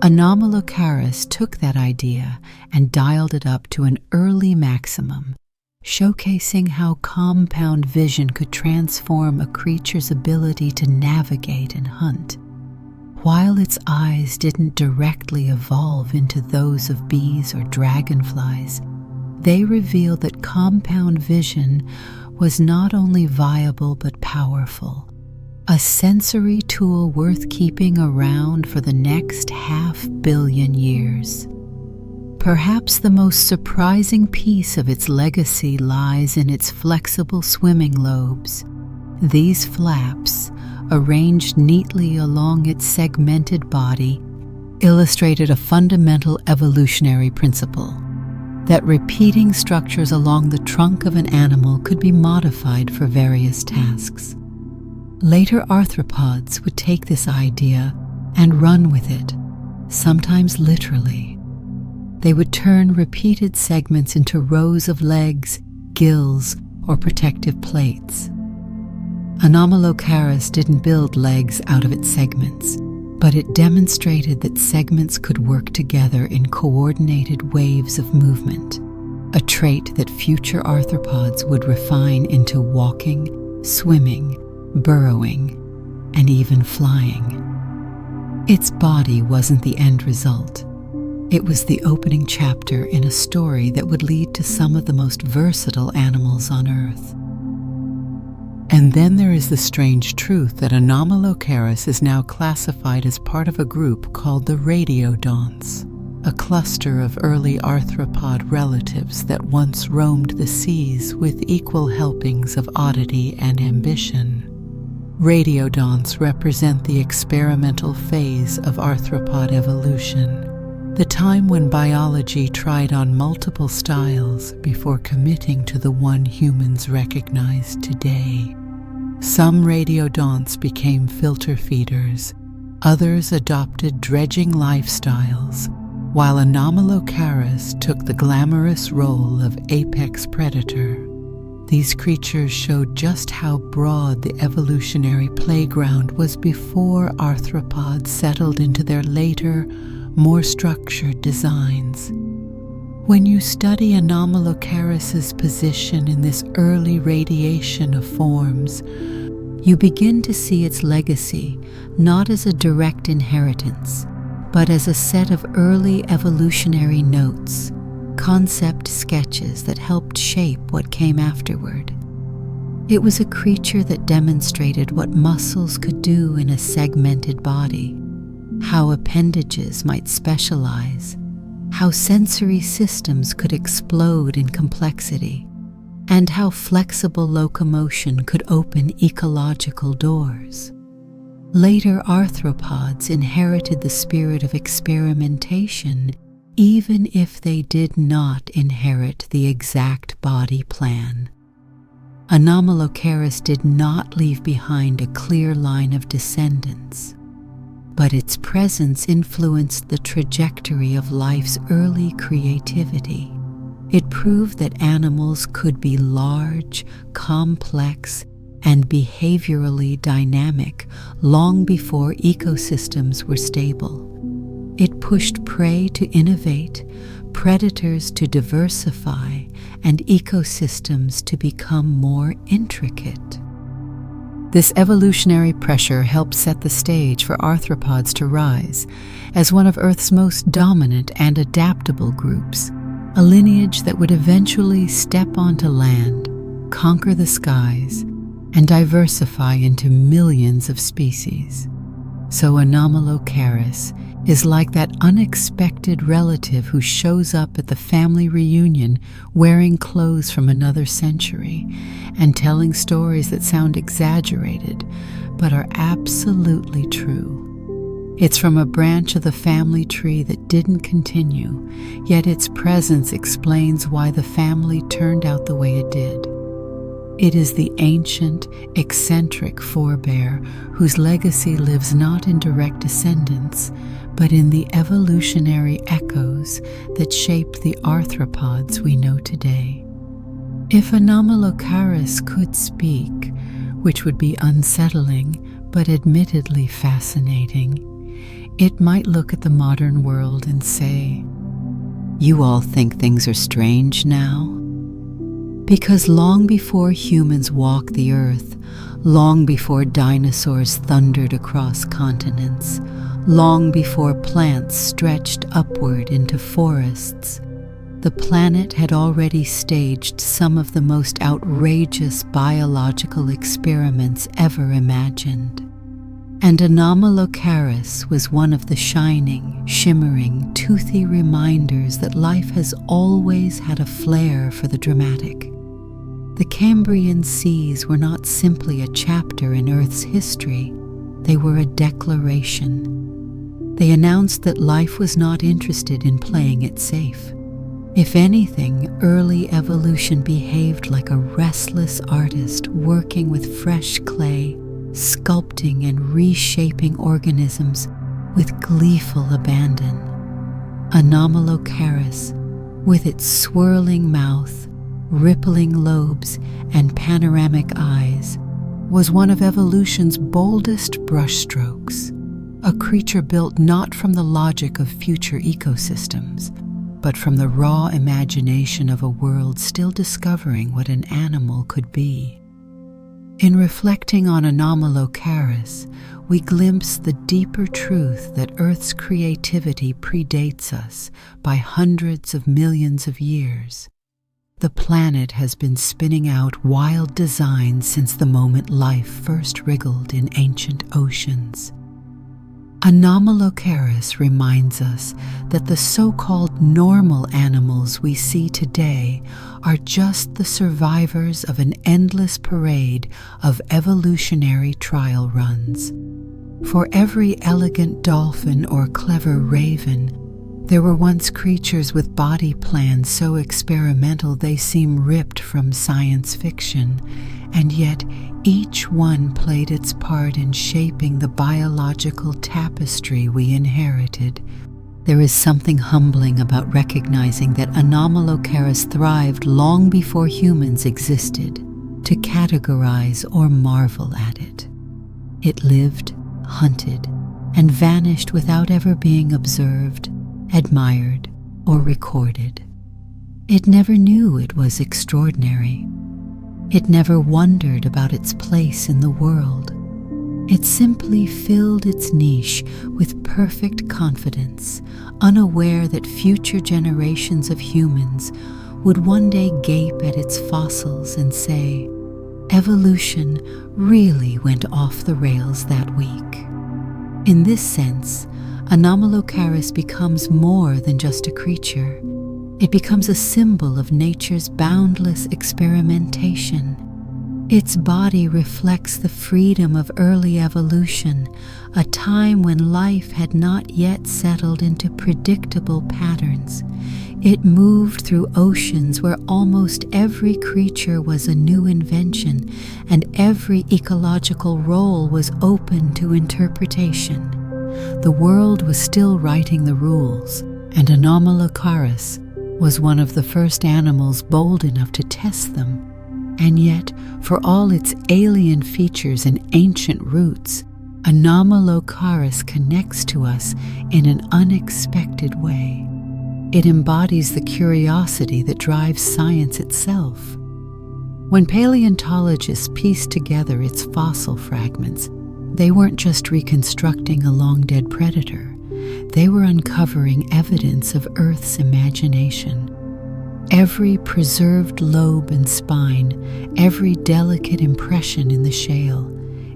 Anomalocaris took that idea and dialed it up to an early maximum, showcasing how compound vision could transform a creature's ability to navigate and hunt. While its eyes didn't directly evolve into those of bees or dragonflies, they revealed that compound vision was not only viable but powerful, a sensory tool worth keeping around for the next 500 million years. Perhaps the most surprising piece of its legacy lies in its flexible swimming lobes. These flaps, arranged neatly along its segmented body, illustrated a fundamental evolutionary principle: that repeating structures along the trunk of an animal could be modified for various tasks. Later arthropods would take this idea and run with it, sometimes literally. They would turn repeated segments into rows of legs, gills, or protective plates. Anomalocaris didn't build legs out of its segments, but it demonstrated that segments could work together in coordinated waves of movement, a trait that future arthropods would refine into walking, swimming, burrowing, and even flying. Its body wasn't the end result. It was the opening chapter in a story that would lead to some of the most versatile animals on Earth. And then there is the strange truth that Anomalocaris is now classified as part of a group called the radiodonts, a cluster of early arthropod relatives that once roamed the seas with equal helpings of oddity and ambition. Radiodonts represent the experimental phase of arthropod evolution, the time when biology tried on multiple styles before committing to the one humans recognize today. Some radiodonts became filter feeders, others adopted dredging lifestyles, while Anomalocaris took the glamorous role of apex predator. These creatures showed just how broad the evolutionary playground was before arthropods settled into their later, more structured designs. When you study Anomalocaris' position in this early radiation of forms, you begin to see its legacy not as a direct inheritance, but as a set of early evolutionary notes, concept sketches that helped shape what came afterward. It was a creature that demonstrated what muscles could do in a segmented body, how appendages might specialize, how sensory systems could explode in complexity, and how flexible locomotion could open ecological doors. Later arthropods inherited the spirit of experimentation, even if they did not inherit the exact body plan. Anomalocaris did not leave behind a clear line of descendants, but its presence influenced the trajectory of life's early creativity. It proved that animals could be large, complex, and behaviorally dynamic long before ecosystems were stable. It pushed prey to innovate, predators to diversify, and ecosystems to become more intricate. This evolutionary pressure helped set the stage for arthropods to rise as one of Earth's most dominant and adaptable groups, a lineage that would eventually step onto land, conquer the skies, and diversify into millions of species. So Anomalocaris is like that unexpected relative who shows up at the family reunion wearing clothes from another century and telling stories that sound exaggerated but are absolutely true. It's from a branch of the family tree that didn't continue, yet its presence explains why the family turned out the way it did. It is the ancient, eccentric forebear whose legacy lives not in direct descendants, but in the evolutionary echoes that shaped the arthropods we know today. If Anomalocaris could speak, which would be unsettling but admittedly fascinating, it might look at the modern world and say, "You all think things are strange now?" Because long before humans walked the earth, long before dinosaurs thundered across continents, long before plants stretched upward into forests, the planet had already staged some of the most outrageous biological experiments ever imagined. And Anomalocaris was one of the shining, shimmering, toothy reminders that life has always had a flair for the dramatic. The Cambrian seas were not simply a chapter in Earth's history, they were a declaration. They announced that life was not interested in playing it safe. If anything, early evolution behaved like a restless artist working with fresh clay, sculpting and reshaping organisms with gleeful abandon. Anomalocaris, with its swirling mouth, rippling lobes, and panoramic eyes, was one of evolution's boldest brushstrokes, a creature built not from the logic of future ecosystems, but from the raw imagination of a world still discovering what an animal could be. In reflecting on Anomalocaris, we glimpse the deeper truth that Earth's creativity predates us by hundreds of millions of years. The planet has been spinning out wild designs since the moment life first wriggled in ancient oceans. Anomalocaris reminds us that the so-called normal animals we see today are just the survivors of an endless parade of evolutionary trial runs. For every elegant dolphin or clever raven, there were once creatures with body plans so experimental they seem ripped from science fiction, and yet each one played its part in shaping the biological tapestry we inherited. There is something humbling about recognizing that Anomalocaris thrived long before humans existed to categorize or marvel at it. It lived, hunted, and vanished without ever being observed, admired, or recorded. It never knew it was extraordinary. It never wondered about its place in the world. It simply filled its niche with perfect confidence, unaware that future generations of humans would one day gape at its fossils and say, "Evolution really went off the rails that week." In this sense, Anomalocaris becomes more than just a creature. It becomes a symbol of nature's boundless experimentation. Its body reflects the freedom of early evolution, a time when life had not yet settled into predictable patterns. It moved through oceans where almost every creature was a new invention, and every ecological role was open to interpretation. The world was still writing the rules, and Anomalocaris was one of the first animals bold enough to test them. And yet, for all its alien features and ancient roots, Anomalocaris connects to us in an unexpected way. It embodies the curiosity that drives science itself. When paleontologists pieced together its fossil fragments, they weren't just reconstructing a long-dead predator. They were uncovering evidence of Earth's imagination. Every preserved lobe and spine, every delicate impression in the shale,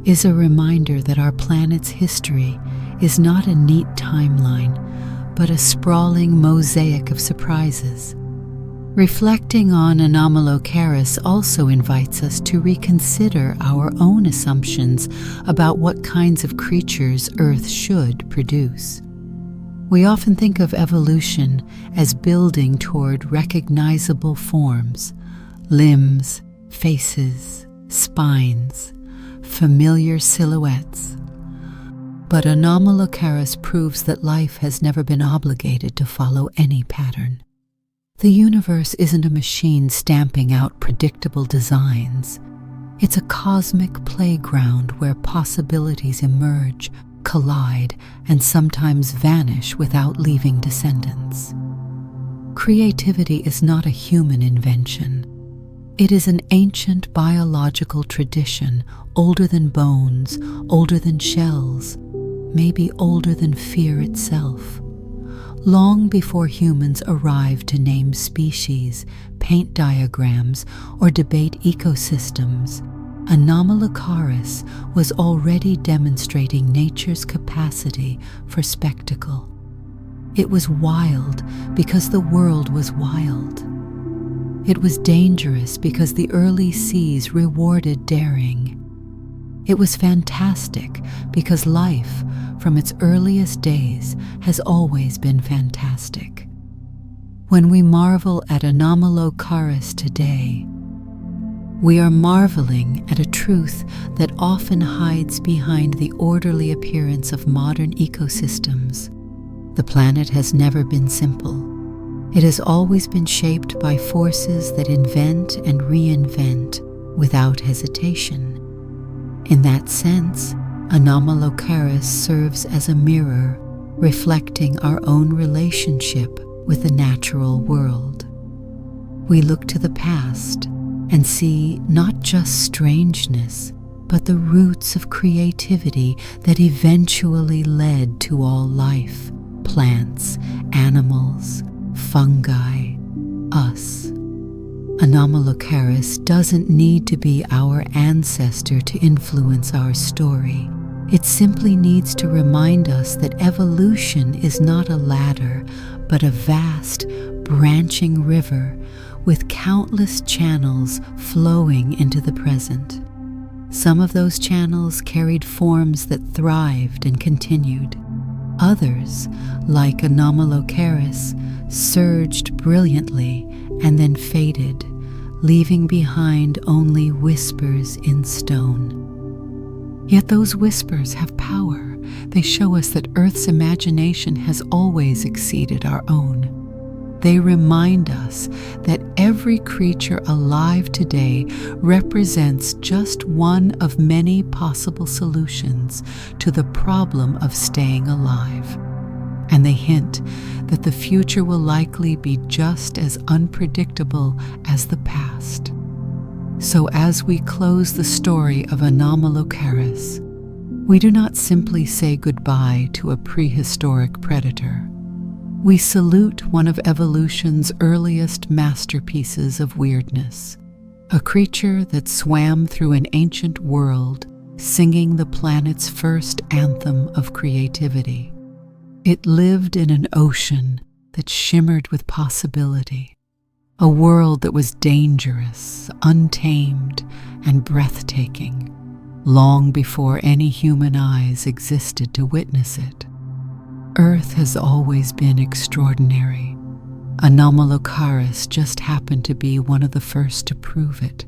is a reminder that our planet's history is not a neat timeline, but a sprawling mosaic of surprises. Reflecting on Anomalocaris also invites us to reconsider our own assumptions about what kinds of creatures Earth should produce. We often think of evolution as building toward recognizable forms, limbs, faces, spines, familiar silhouettes. But Anomalocaris proves that life has never been obligated to follow any pattern. The universe isn't a machine stamping out predictable designs. It's a cosmic playground where possibilities emerge, collide, and sometimes vanish without leaving descendants. Creativity is not a human invention. It is an ancient biological tradition, older than bones, older than shells, maybe older than fear itself. Long before humans arrived to name species, paint diagrams, or debate ecosystems, Anomalocaris was already demonstrating nature's capacity for spectacle. It was wild because the world was wild. It was dangerous because the early seas rewarded daring. It was fantastic because life, from its earliest days, has always been fantastic. When we marvel at Anomalocaris today, we are marveling at a truth that often hides behind the orderly appearance of modern ecosystems. The planet has never been simple. It has always been shaped by forces that invent and reinvent without hesitation. In that sense, Anomalocaris serves as a mirror, reflecting our own relationship with the natural world. We look to the past and see not just strangeness, but the roots of creativity that eventually led to all life, plants, animals, fungi, us. Anomalocaris doesn't need to be our ancestor to influence our story. It simply needs to remind us that evolution is not a ladder, but a vast, branching river with countless channels flowing into the present. Some of those channels carried forms that thrived and continued. Others, like Anomalocaris, surged brilliantly and then faded, leaving behind only whispers in stone. Yet those whispers have power. They show us that Earth's imagination has always exceeded our own. They remind us that every creature alive today represents just one of many possible solutions to the problem of staying alive. And they hint that the future will likely be just as unpredictable as the past. So as we close the story of Anomalocaris, we do not simply say goodbye to a prehistoric predator. We salute one of evolution's earliest masterpieces of weirdness, a creature that swam through an ancient world, singing the planet's first anthem of creativity. It lived in an ocean that shimmered with possibility, a world that was dangerous, untamed, and breathtaking, long before any human eyes existed to witness it. Earth has always been extraordinary. Anomalocaris just happened to be one of the first to prove it.